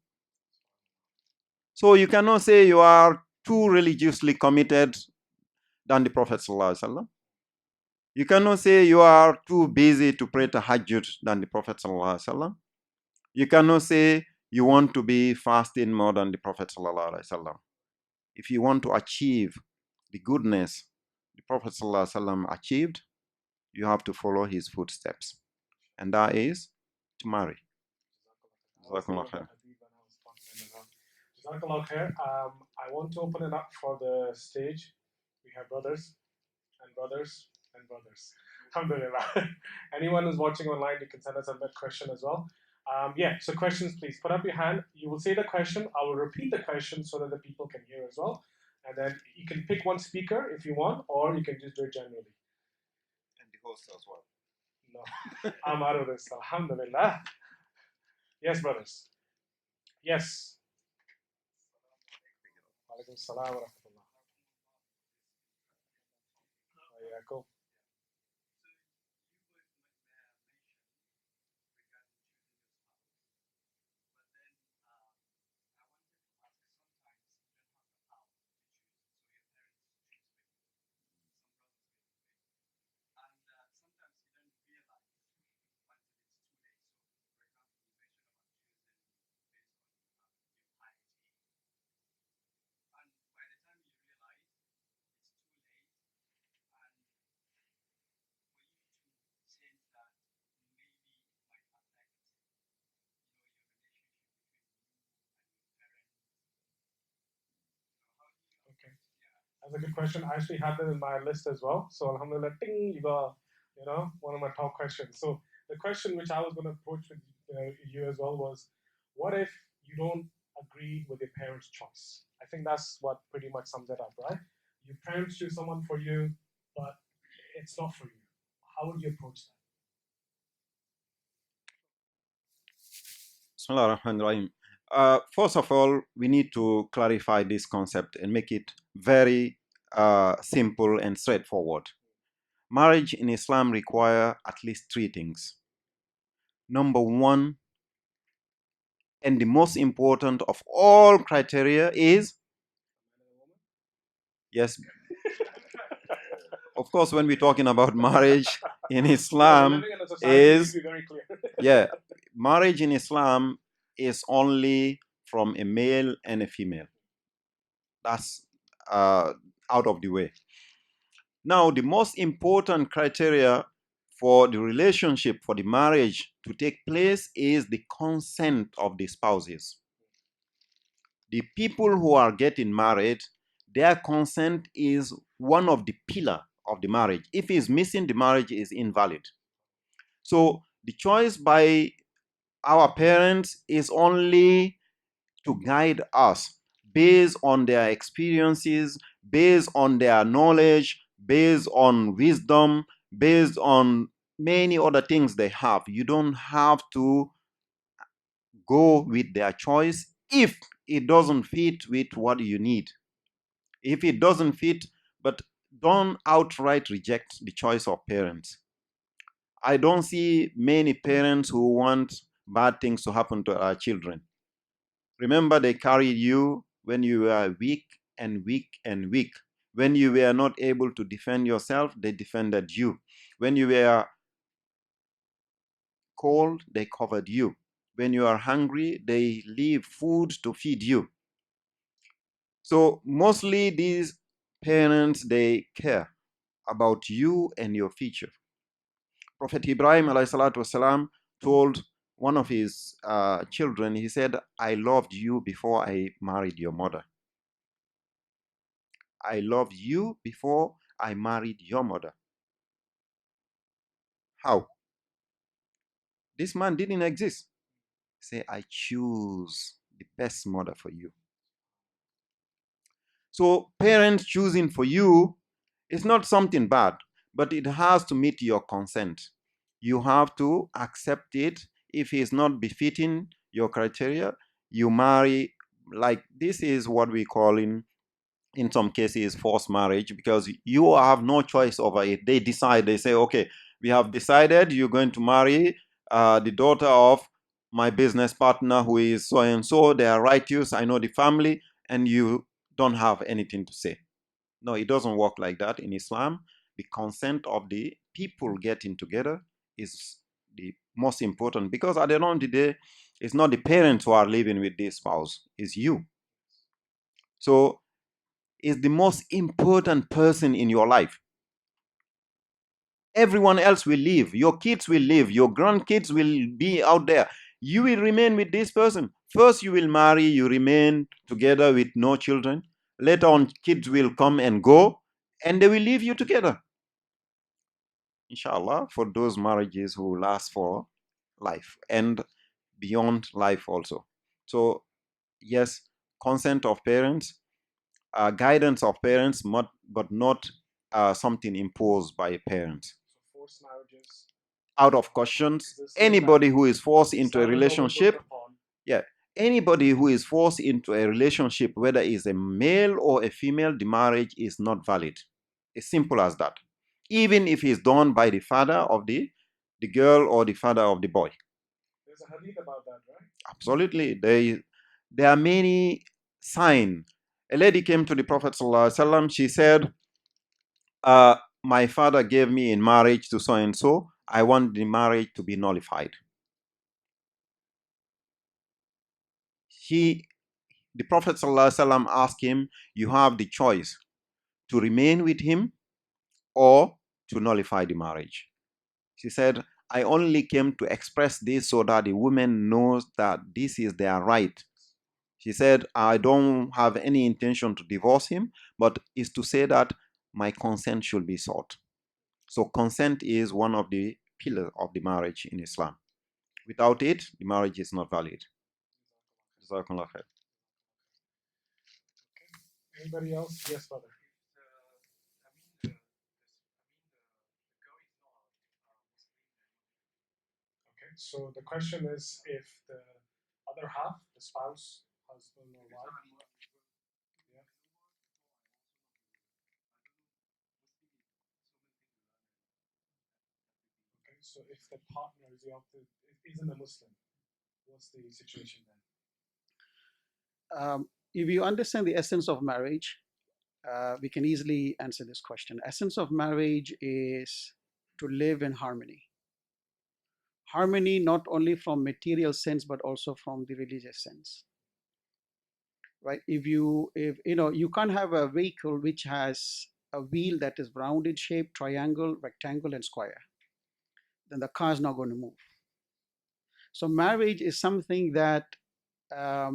So you cannot say you are too religiously committed than the Prophet sallallahu alaihi wasallam. You cannot say you are too busy to pray tahajjud than the Prophet sallallahu alaihi wasallam. You cannot say you want to be fasting more than the Prophet sallallahu alaihi wasallam. If you want to achieve the goodness the Prophet sallallahu alaihi wasallam achieved, you have to follow his footsteps, and that is to marry. Jazakallah khair. I want to open it up for the stage. We have brothers and brothers and brothers. Alhamdulillah. Anyone who's watching online, you can send us a question as well. So questions, please. Put up your hand. You will say the question. I will repeat the question so that the people can hear as well. And then you can pick one speaker if you want, or you can just do it generally. And the host as well. No, I'm out of this. Alhamdulillah. Yes, brothers. Yes. Alaikum salam wa rahmatullah. Yeah, cool. Okay. That's a good question. I actually had that in my list as well. So alhamdulillah, ding, you got, one of my top questions. So the question which I was going to approach with you as well was, what if you don't agree with your parents' choice? I think that's what pretty much sums it up, right? Your parents choose someone for you, but it's not for you. How would you approach that? Bismillah ar-Rahman ar-Rahim. First of all, we need to clarify this concept and make it very simple and straightforward. Marriage in Islam requires at least three things. Number one, and the most important of all criteria is, yes, of course, when we're talking about marriage in Islam, is, yeah, marriage in Islam is only from a male and a female. That's out of the way. Now, the most important criteria for the relationship, for the marriage to take place, is the consent of the spouses. The people who are getting married, their consent is one of the pillars of the marriage. If it's missing, the marriage is invalid. So the choice by our parents is only to guide us based on their experiences, based on their knowledge, based on wisdom, based on many other things they have. You don't have to go with their choice if it doesn't fit with what you need. If it doesn't fit, but don't outright reject the choice of parents. I don't see many parents who want bad things to happen to our children. Remember, they carried you when you were weak and weak and weak. When you were not able to defend yourself, they defended you. When you were cold, they covered you. When you are hungry, they leave food to feed you. So mostly these parents, they care about you and your future. Prophet Ibrahim والسلام, told one of his children, he said, I loved you before I married your mother. I loved you before I married your mother. How? This man didn't exist. Say, I choose the best mother for you. So parents choosing for you is not something bad, but it has to meet your consent. You have to accept it. If it's not befitting your criteria, you marry. Like, this is what we call in some cases forced marriage, because you have no choice over it. They decide, they say, okay, we have decided you're going to marry the daughter of my business partner who is so and so. They are righteous, I know the family, and you don't have anything to say. No, it doesn't work like that in Islam. The consent of the people getting together is the most important, because at the end of the day, it's not the parents who are living with this spouse, it's you. So is the most important person in your life. Everyone else will leave. Your kids will leave. Your grandkids will be out there. You will remain with this person. First, you will marry, you remain together with no children. Later on, kids will come and go, and they will leave you together. Inshallah, for those marriages who last for life and beyond life also. So, yes, consent of parents, guidance of parents, but not something imposed by parents. So forced marriages. Out of questions, anybody who is forced into a relationship, yeah, anybody who is forced into a relationship, whether it's a male or a female, the marriage is not valid. As simple as that. Even if it's done by the father of the girl or the father of the boy. There's a hadith about that, right? Absolutely. There are many signs. A lady came to the Prophet ﷺ. She said, my father gave me in marriage to so and so. I want the marriage to be nullified. The Prophet ﷺ asked him, you have the choice to remain with him or to nullify the marriage. She said, I only came to express this so that the woman knows that this is their right. She said, I don't have any intention to divorce him, but is to say that my consent should be sought. So consent is one of the pillars of the marriage in Islam. Without it, the marriage is not valid. Jazakallah khair. Anybody else? Yes, brother. Okay, so the question is if the other half, the spouse, husband or wife, yeah. Okay, so if the partner isn't a Muslim, what's the situation then? If you understand the essence of marriage, we can easily answer this question. Essence of marriage is to live in harmony. Harmony not only from material sense but also from the religious sense. Right? If you know, you can't have a vehicle which has a wheel that is rounded shape, triangle, rectangle, and square. Then the car is not going to move. So marriage is something that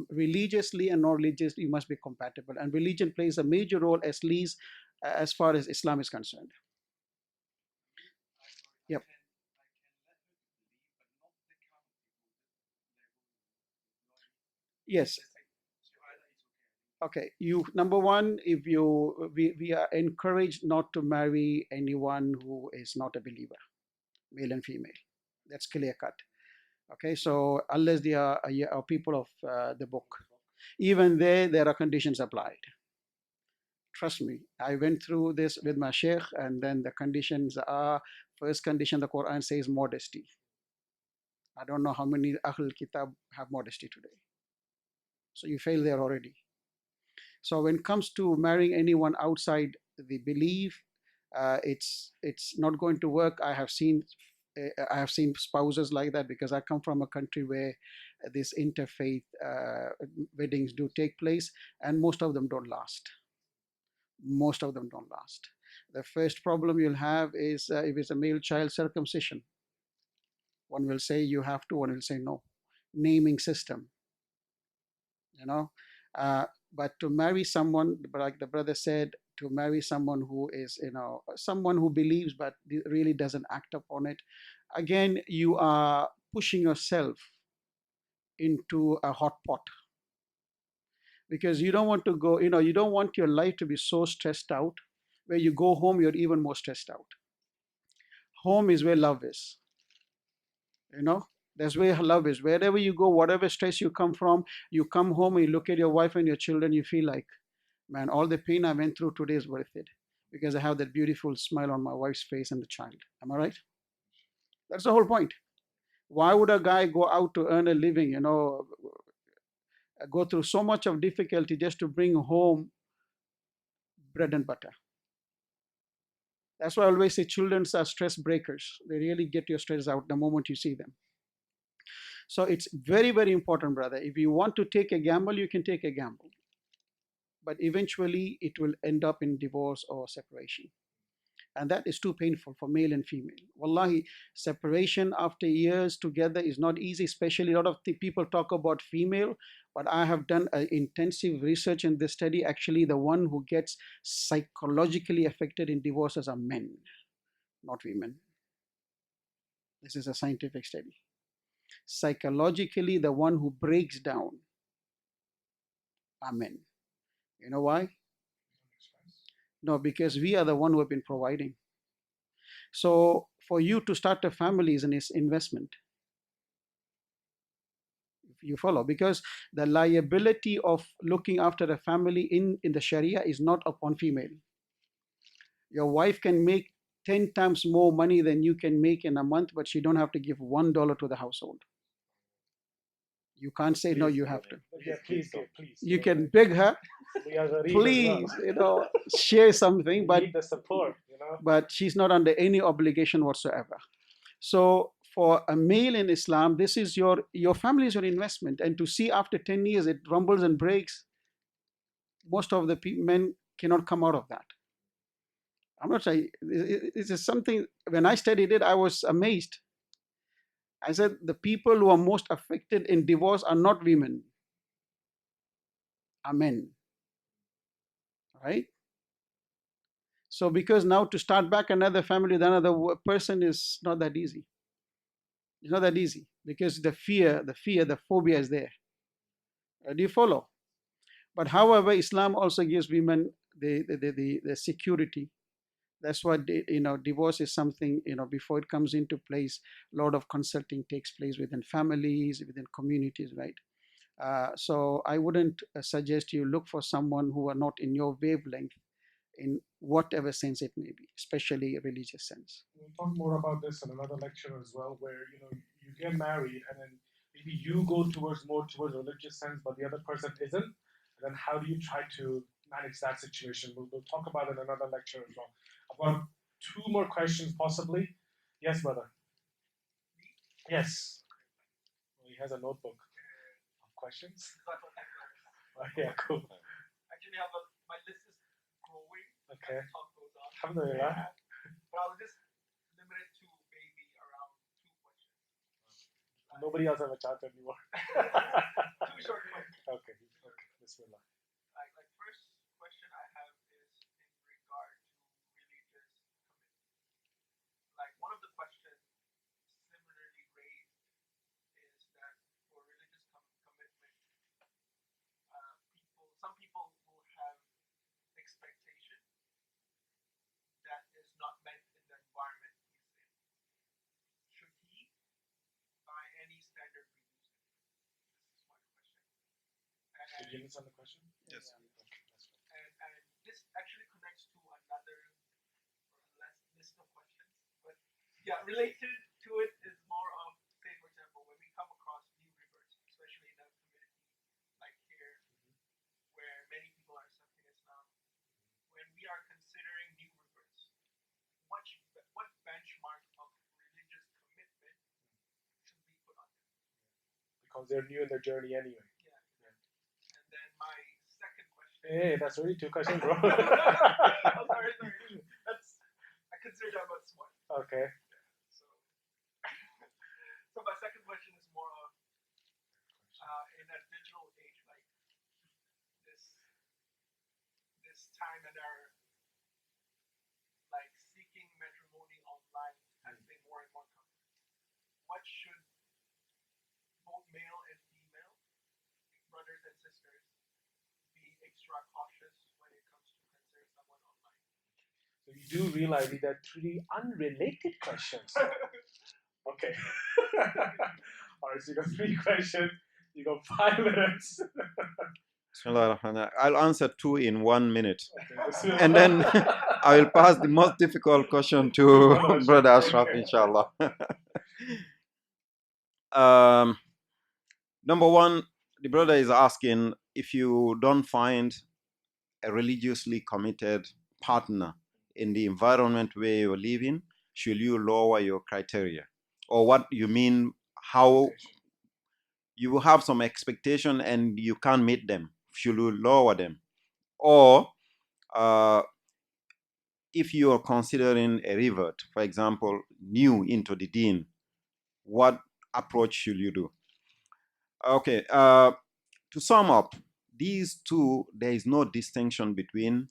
religiously and non-religiously you must be compatible, and religion plays a major role, at least as far as Islam is concerned. Yep. Yes. Okay. You, number one, if we are encouraged not to marry anyone who is not a believer, male and female. That's clear cut. Okay. So unless they are people of the book, even there are conditions applied. Trust me, I went through this with my sheikh, and then the conditions are, first condition, the Quran says modesty. I don't know how many Ahlul Kitab have modesty today. So you fail there already. So when it comes to marrying anyone outside the belief, it's not going to work. I have seen spouses like that, because I come from a country where this interfaith weddings do take place, and most of them don't last. Most of them don't last. The first problem you'll have is if it's a male child, circumcision. One will say you have to, one will say no. Naming system, you know. But to marry someone, like the brother said, to marry someone who is, you know, someone who believes but really doesn't act upon it, again, you are pushing yourself into a hot pot, because you don't want to go, you know, you don't want your life to be so stressed out where you go home, you're even more stressed out. Home is where love is, you know. That's where love is. Wherever you go, whatever stress you come from, you come home and you look at your wife and your children, you feel like, man, all the pain I went through today is worth it, because I have that beautiful smile on my wife's face and the child. Am I right? That's the whole point. Why would a guy go out to earn a living, you know, go through so much of difficulty just to bring home bread and butter? That's why I always say children are stress breakers. They really get your stress out the moment you see them. So it's very, very important, brother. If you want to take a gamble, you can take a gamble. But eventually it will end up in divorce or separation. And that is too painful for male and female. Wallahi, separation after years together is not easy, especially a lot of people talk about female, but I have done intensive research in this study. Actually, the one who gets psychologically affected in divorces are men, not women. This is a scientific study. Psychologically, the one who breaks down are men. You know why? No, because we are the one who have been providing. So for you to start a family is an investment. You follow? Because the liability of looking after a family in the Sharia is not upon female. Your wife can make 10 times more money than you can make in a month, but she don't have to give $1 to the household. You can't say, no, you have to. Yeah, please. You can beg her, We are Ghareeb please, as well. share something, We but need the support, but she's not under any obligation whatsoever. So for a male in Islam, this is your family is your investment. And to see after 10 years it rumbles and breaks, most of the men cannot come out of that. I'm not saying this is something, when I studied it, I was amazed. I said the people who are most affected in divorce are not women, are men. Right? So because now to start back another family with another person is not that easy. It's not that easy because the fear, the phobia is there. Do you follow? But however, Islam also gives women the security. That's why divorce is something, before it comes into place, a lot of consulting takes place within families, within communities, right? So I wouldn't suggest you look for someone who are not in your wavelength in whatever sense it may be, especially a religious sense. We'll talk more about this in another lecture as well, where you get married and then maybe you go more towards religious sense, but the other person isn't. And then how do you try to manage that situation? We'll talk about it in another lecture as well. I've got 2 more questions possibly. Yes, brother. Yes. Well, he has a notebook of questions. Yeah, cool. Actually, my list is growing. Okay. As talk goes on. Alhamdulillah. But I'll just limit it to maybe around 2 questions. Nobody else have a chat anymore. 2 short questions. Okay. Bismillah. Like first question I have is in regard to religious commitment. Like one of the questions similarly raised is that for religious commitment, some people will have expectation that is not met in the environment he's in. Should he, by any standard, reduce it? This is one question. Did you understand the question? Yes. Okay, that's right. And this actually connects to another list of questions. But yeah, related to it is more of, say, for example, when we come across new rivers, especially in a community like here, where many people are accepting Islam, when we are considering new rivers, what benchmark of religious commitment should we put on them? Because they're new in their journey anyway. Yeah. And then my second question. Hey, that's really 2 questions, bro. Oh, sorry. I consider that about smart. Okay. So my second question is more of in a digital age like this time and our like seeking matrimony online has been more and more common. What should both male and female, brothers and sisters, be extra cautious when it comes to considering someone online? So you do realize these are 3 unrelated questions. Okay. Alright, so you got 3 questions. You got 5 minutes. I'll answer 2 in 1 minute. Okay, And then I will pass the most difficult question to Brother Ashraf, inshallah. Number 1, the brother is asking if you don't find a religiously committed partner in the environment where you're living, should you lower your criteria? Or what you mean, how you have some expectation and you can't meet them, should you lower them? Or if you are considering a revert, for example, new into the deen, what approach should you do? Okay, to sum up, these 2, there is no distinction between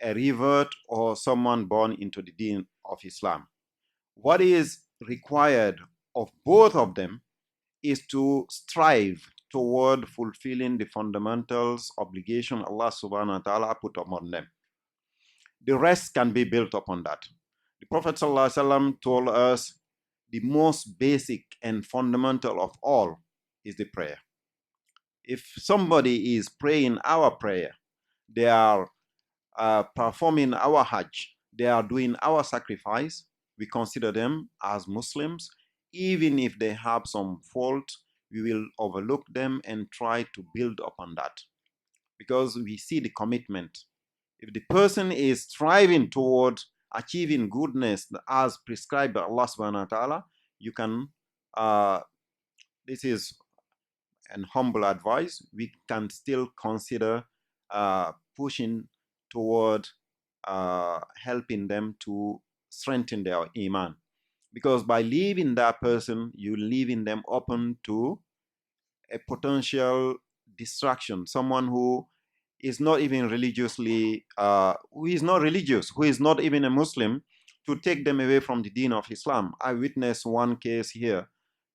a revert or someone born into the deen of Islam. What is required of both of them is to strive toward fulfilling the fundamentals, obligation Allah subhanahu wa ta'ala put upon them. The rest can be built upon that. The Prophet ﷺ told us the most basic and fundamental of all is the prayer. If somebody is praying our prayer, they are performing our Hajj, they are doing our sacrifice, we consider them as Muslims. Even if they have some fault, we will overlook them and try to build upon that, because we see the commitment. If the person is striving toward achieving goodness as prescribed by Allah subhanahu wa ta'ala, you can, this is an humble advice, we can still consider pushing toward helping them to strengthen their iman. Because by leaving that person, you're leaving them open to a potential distraction. Someone who is not even religiously, who is not religious, who is not even a Muslim, to take them away from the deen of Islam. I witnessed one case here.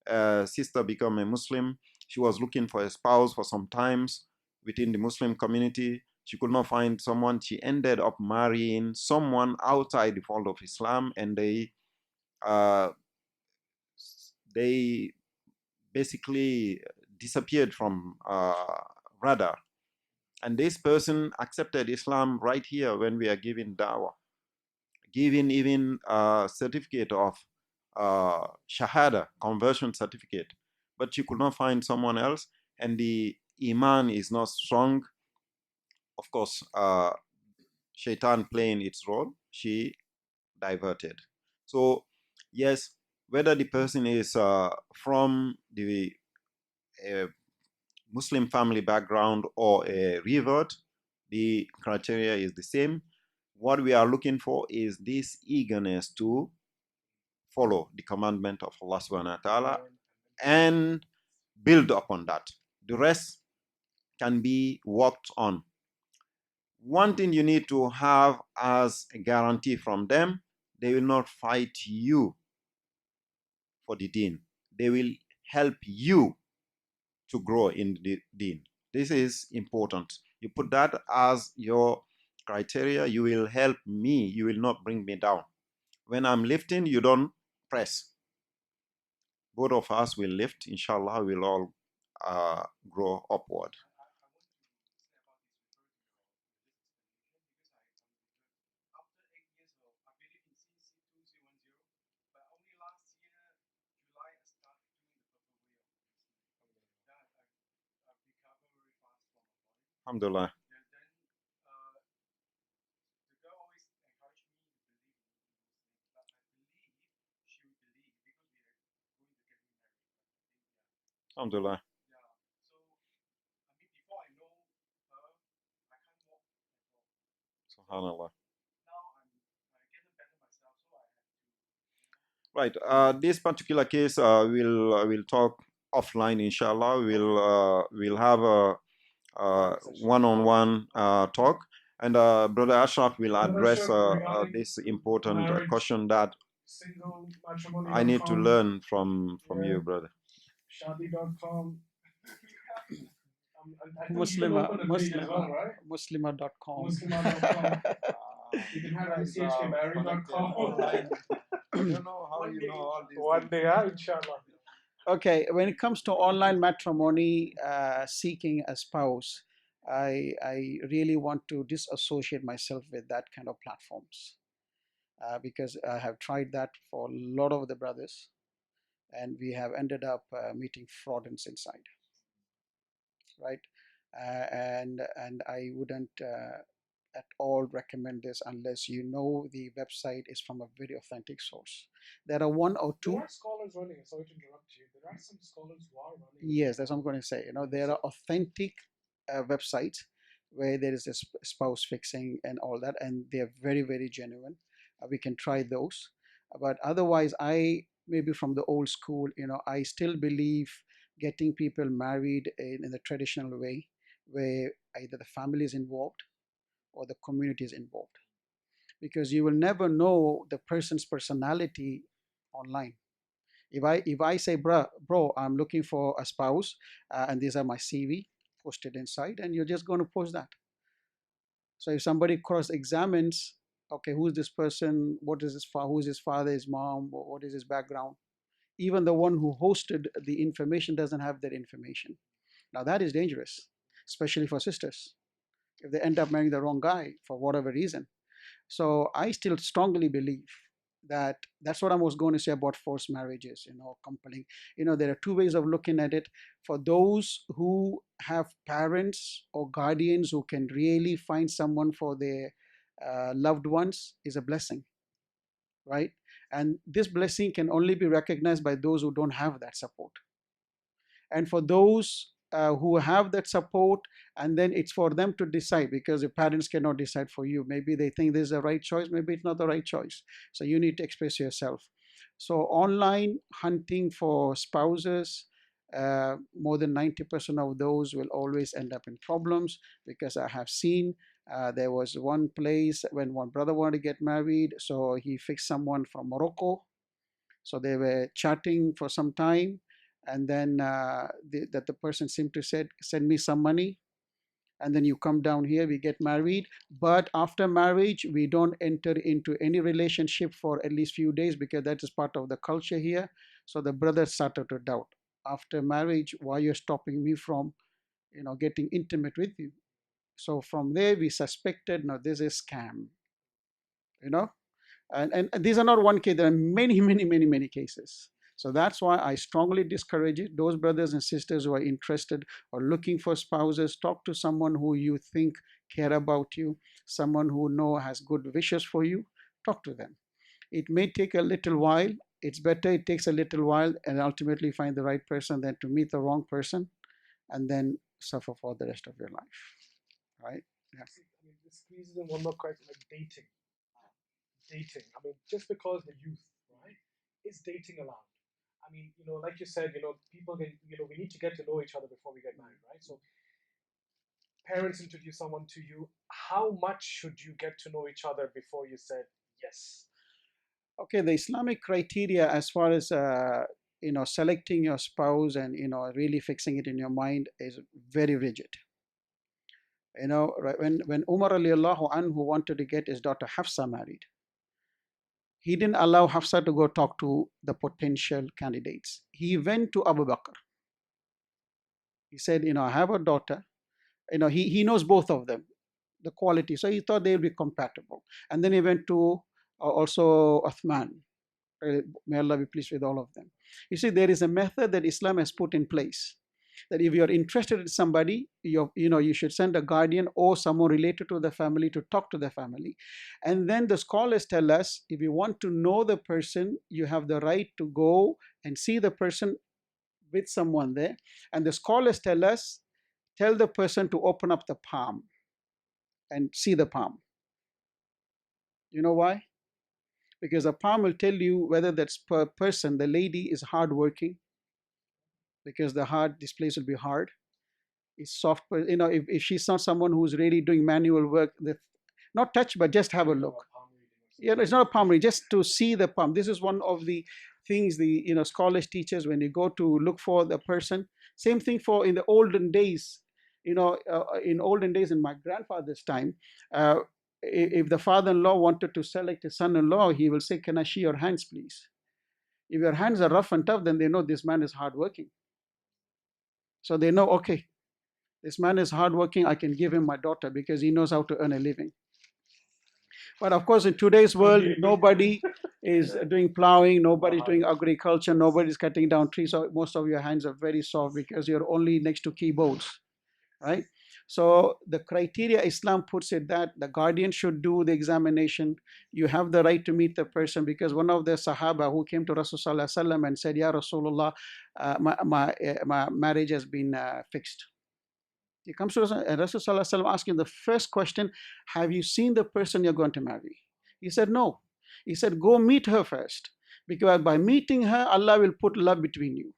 A sister became a Muslim. She was looking for a spouse for some times within the Muslim community. She could not find someone. She ended up marrying someone outside the fold of Islam, and they basically disappeared from radar. And this person accepted Islam right here when we are giving dawah, giving even a certificate of shahada, conversion certificate. But she could not find someone else, and the iman is not strong. Of course, shaitan playing its role, she diverted. So yes, whether the person is from the Muslim family background or a revert, the criteria is the same. What we are looking for is this eagerness to follow the commandment of Allah subhanahu wa ta'ala and build upon that. The rest can be worked on. One thing you need to have as a guarantee from them, they will not fight you for the deen. They will help you to grow in the deen. This is important. You put that as your criteria, you will help me, you will not bring me down. When I'm lifting, you don't press. Both of us will lift, inshallah, we'll all grow upward. Alhamdulillah. Alhamdulillah. Subhanallah. Right. This particular case, we'll talk offline, inshallah. We'll have a one-on-one talk, and Brother Ashraf will address this important question that I need to learn from you, brother. Shadi.com. Muslima.com. Muslima.com. You can have chkmarry.com. I don't know how you know all these One day, inshallah. Okay, when it comes to online matrimony, seeking a spouse, I really want to disassociate myself with that kind of platforms, because I have tried that for a lot of the brothers, and we have ended up meeting fraudulence inside, right? And I wouldn't at all recommend this unless you know the website is from a very authentic source. There are one or two. There are scholars running. Sorry to interrupt you. There are some scholars who are running. Yes, that's what I'm going to say. You know, there are authentic websites where there is a spouse fixing and all that, and they're very, very genuine. We can try those. But otherwise, I maybe from the old school, you know, I still believe getting people married in the traditional way, where either the family is involved or the community is involved, because you will never know the person's personality online. If I say, bro, I'm looking for a spouse, and these are my CV posted inside, and you're just going to post that. So if somebody cross-examines, okay, who's this person? What is his father? Who's his father? His mom? What is his background? Even the one who hosted the information doesn't have that information. Now that is dangerous, especially for sisters, if they end up marrying the wrong guy for whatever reason. So I still strongly believe that that's what I was going to say about forced marriages, compelling. There are two ways of looking at it. For those who have parents or guardians who can really find someone for their loved ones, is a blessing, right? And this blessing can only be recognized by those who don't have that support. And for those who have that support, and then it's for them to decide, because your parents cannot decide for you. Maybe they think this is the right choice, maybe it's not the right choice. So you need to express yourself. So online hunting for spouses, more than 90% of those will always end up in problems, because I have seen there was one place when one brother wanted to get married, so he fixed someone from Morocco. So they were chatting for some time, and then the person seemed to said, send me some money, and then you come down here, we get married. But after marriage, we don't enter into any relationship for at least few days, because that is part of the culture here. So the brother started to doubt, after marriage, why you're stopping me from getting intimate with you? So from there we suspected, no, this is scam. And these are not one case, there are many, many, many, many cases. So that's why I strongly discourage it. Those brothers and sisters who are interested or looking for spouses, talk to someone who you think care about you, someone who has good wishes for you. Talk to them. It may take a little while. It's better it takes a little while and ultimately find the right person than to meet the wrong person and then suffer for the rest of your life. Right? Yeah. I mean, this squeezes in one more question, like dating. I mean, just because the youth, right, is dating allowed? I mean, like you said, people can, we need to get to know each other before we get married, right? So parents introduce someone to you. How much should you get to know each other before you said yes? Okay, the Islamic criteria as far as selecting your spouse and really fixing it in your mind is very rigid. Right, when Umar radiallahu anhu wanted to get his daughter Hafsa married, he didn't allow Hafsa to go talk to the potential candidates. He went to Abu Bakr. He said, I have a daughter. He knows both of them, the quality. So he thought they would be compatible. And then he went to also Uthman. May Allah be pleased with all of them. You see, there is a method that Islam has put in place, that if you're interested in somebody, you should send a guardian or someone related to the family to talk to the family. And then the scholars tell us, if you want to know the person, you have the right to go and see the person with someone there. And the scholars tell us, tell the person to open up the palm and see the palm. You know why? Because the palm will tell you whether that person, the lady, is hardworking, because the hard displays will be hard. It's soft, if she's not someone who's really doing manual work, not touch, but just have a look. Yeah, it's not a palm reading, just to see the palm. This is one of the things the scholars teach us when you go to look for the person. Same thing for in the olden days. In olden days, in my grandfather's time, if the father-in-law wanted to select his son-in-law, he will say, "Can I see your hands, please?" If your hands are rough and tough, then they know this man is hardworking. So they know, okay, this man is hardworking, I can give him my daughter because he knows how to earn a living. But of course, in today's world, nobody is doing plowing, nobody's doing agriculture, nobody's cutting down trees. So most of your hands are very soft because you're only next to keyboards, right? So the criteria Islam puts it that the guardian should do the examination. You have the right to meet the person, because one of the Sahaba who came to Rasulullah and said, "Ya Rasulullah, my marriage has been fixed." He comes to Rasulullah asking the first question, "Have you seen the person you're going to marry?" He said, "No." He said, "Go meet her first, because by meeting her, Allah will put love between you."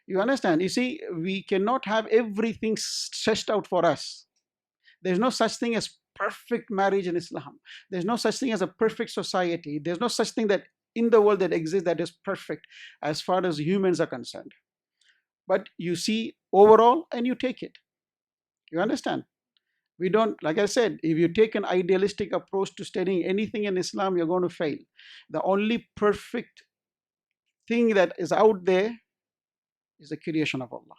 You understand? You see, we cannot have everything stretched out for us. There's no such thing as perfect marriage in Islam. There's no such thing as a perfect society. There's no such thing that in the world that exists that is perfect as far as humans are concerned. But you see overall and you take it. You understand? We don't, like I said, if you take an idealistic approach to studying anything in Islam, you're going to fail. The only perfect thing that is out there is the creation of Allah.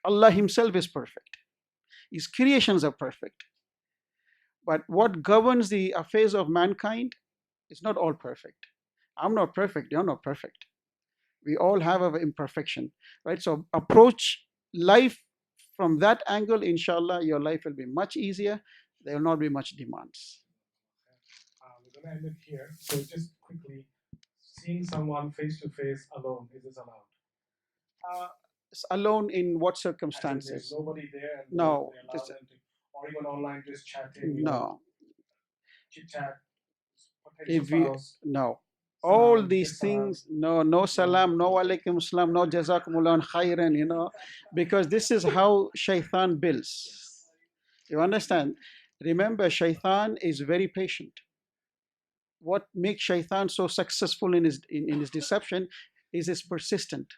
Allah Himself is perfect. His creations are perfect. But what governs the affairs of mankind is not all perfect. I'm not perfect. You're not perfect. We all have our imperfection, right? So approach life from that angle. Inshallah, your life will be much easier. There will not be much demands. We're going to end it here. So just quickly, seeing someone face to face alone, is this allowed? Alone in what As in there's circumstances? nobody there and No, they allow them to, or even online just chatting, no. chit chat, potential If we spouse. no, all Salam, these just salam. things, no salam, no alaikum salam, no jazakumullah khairan, because this is how shaitan builds. You understand? Remember, shaitan is very patient. What makes shaitan so successful in his deception is his persistent.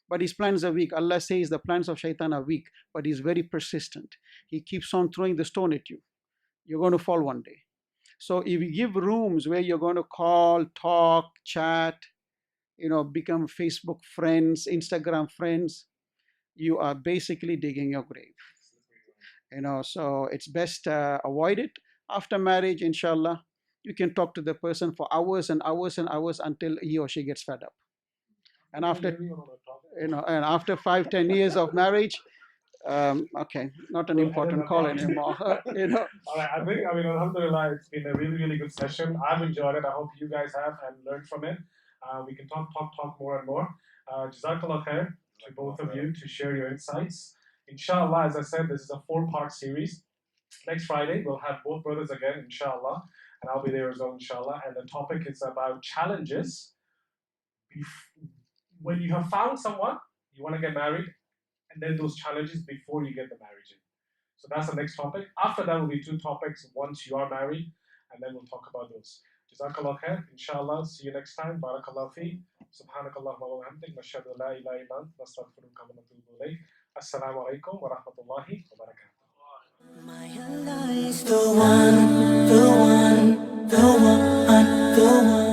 But his plans are weak. Allah says the plans of shaitan are weak, but he's very persistent. He keeps on throwing the stone at you. You're going to fall one day. So if you give rooms where you're going to call, talk, chat, become Facebook friends, Instagram friends, you are basically digging your grave. So it's best avoid it. After marriage, inshallah, you can talk to the person for hours and hours and hours until he or she gets fed up. And after, and after 5-10 years of marriage, okay, not an important call anymore. All right, I think, alhamdulillah, it's been a really, really good session. I've enjoyed it. I hope you guys have and learned from it. We can talk more and more. Jazakallah khair to both of you to share your insights. Inshallah, as I said, this is a 4-part series. Next Friday, we'll have both brothers again, inshallah, and I'll be there as well, inshallah. And the topic is about challenges. When you have found someone, you want to get married, and then those challenges before you get the marriage in. So that's the next topic. After that will be 2 topics once you are married, and then we'll talk about those. Jazakallah khair. Inshallah. See you next time. Barakallah fi. Subhanakallahumma wa bihamdik. Nashhadu la ilaha illa ant. Nastaghfiruka wa natubu ilayk. Assalamu alaikum wa rahmatullahi wa barakatuh. My Allah is the one, the one, the one, the one.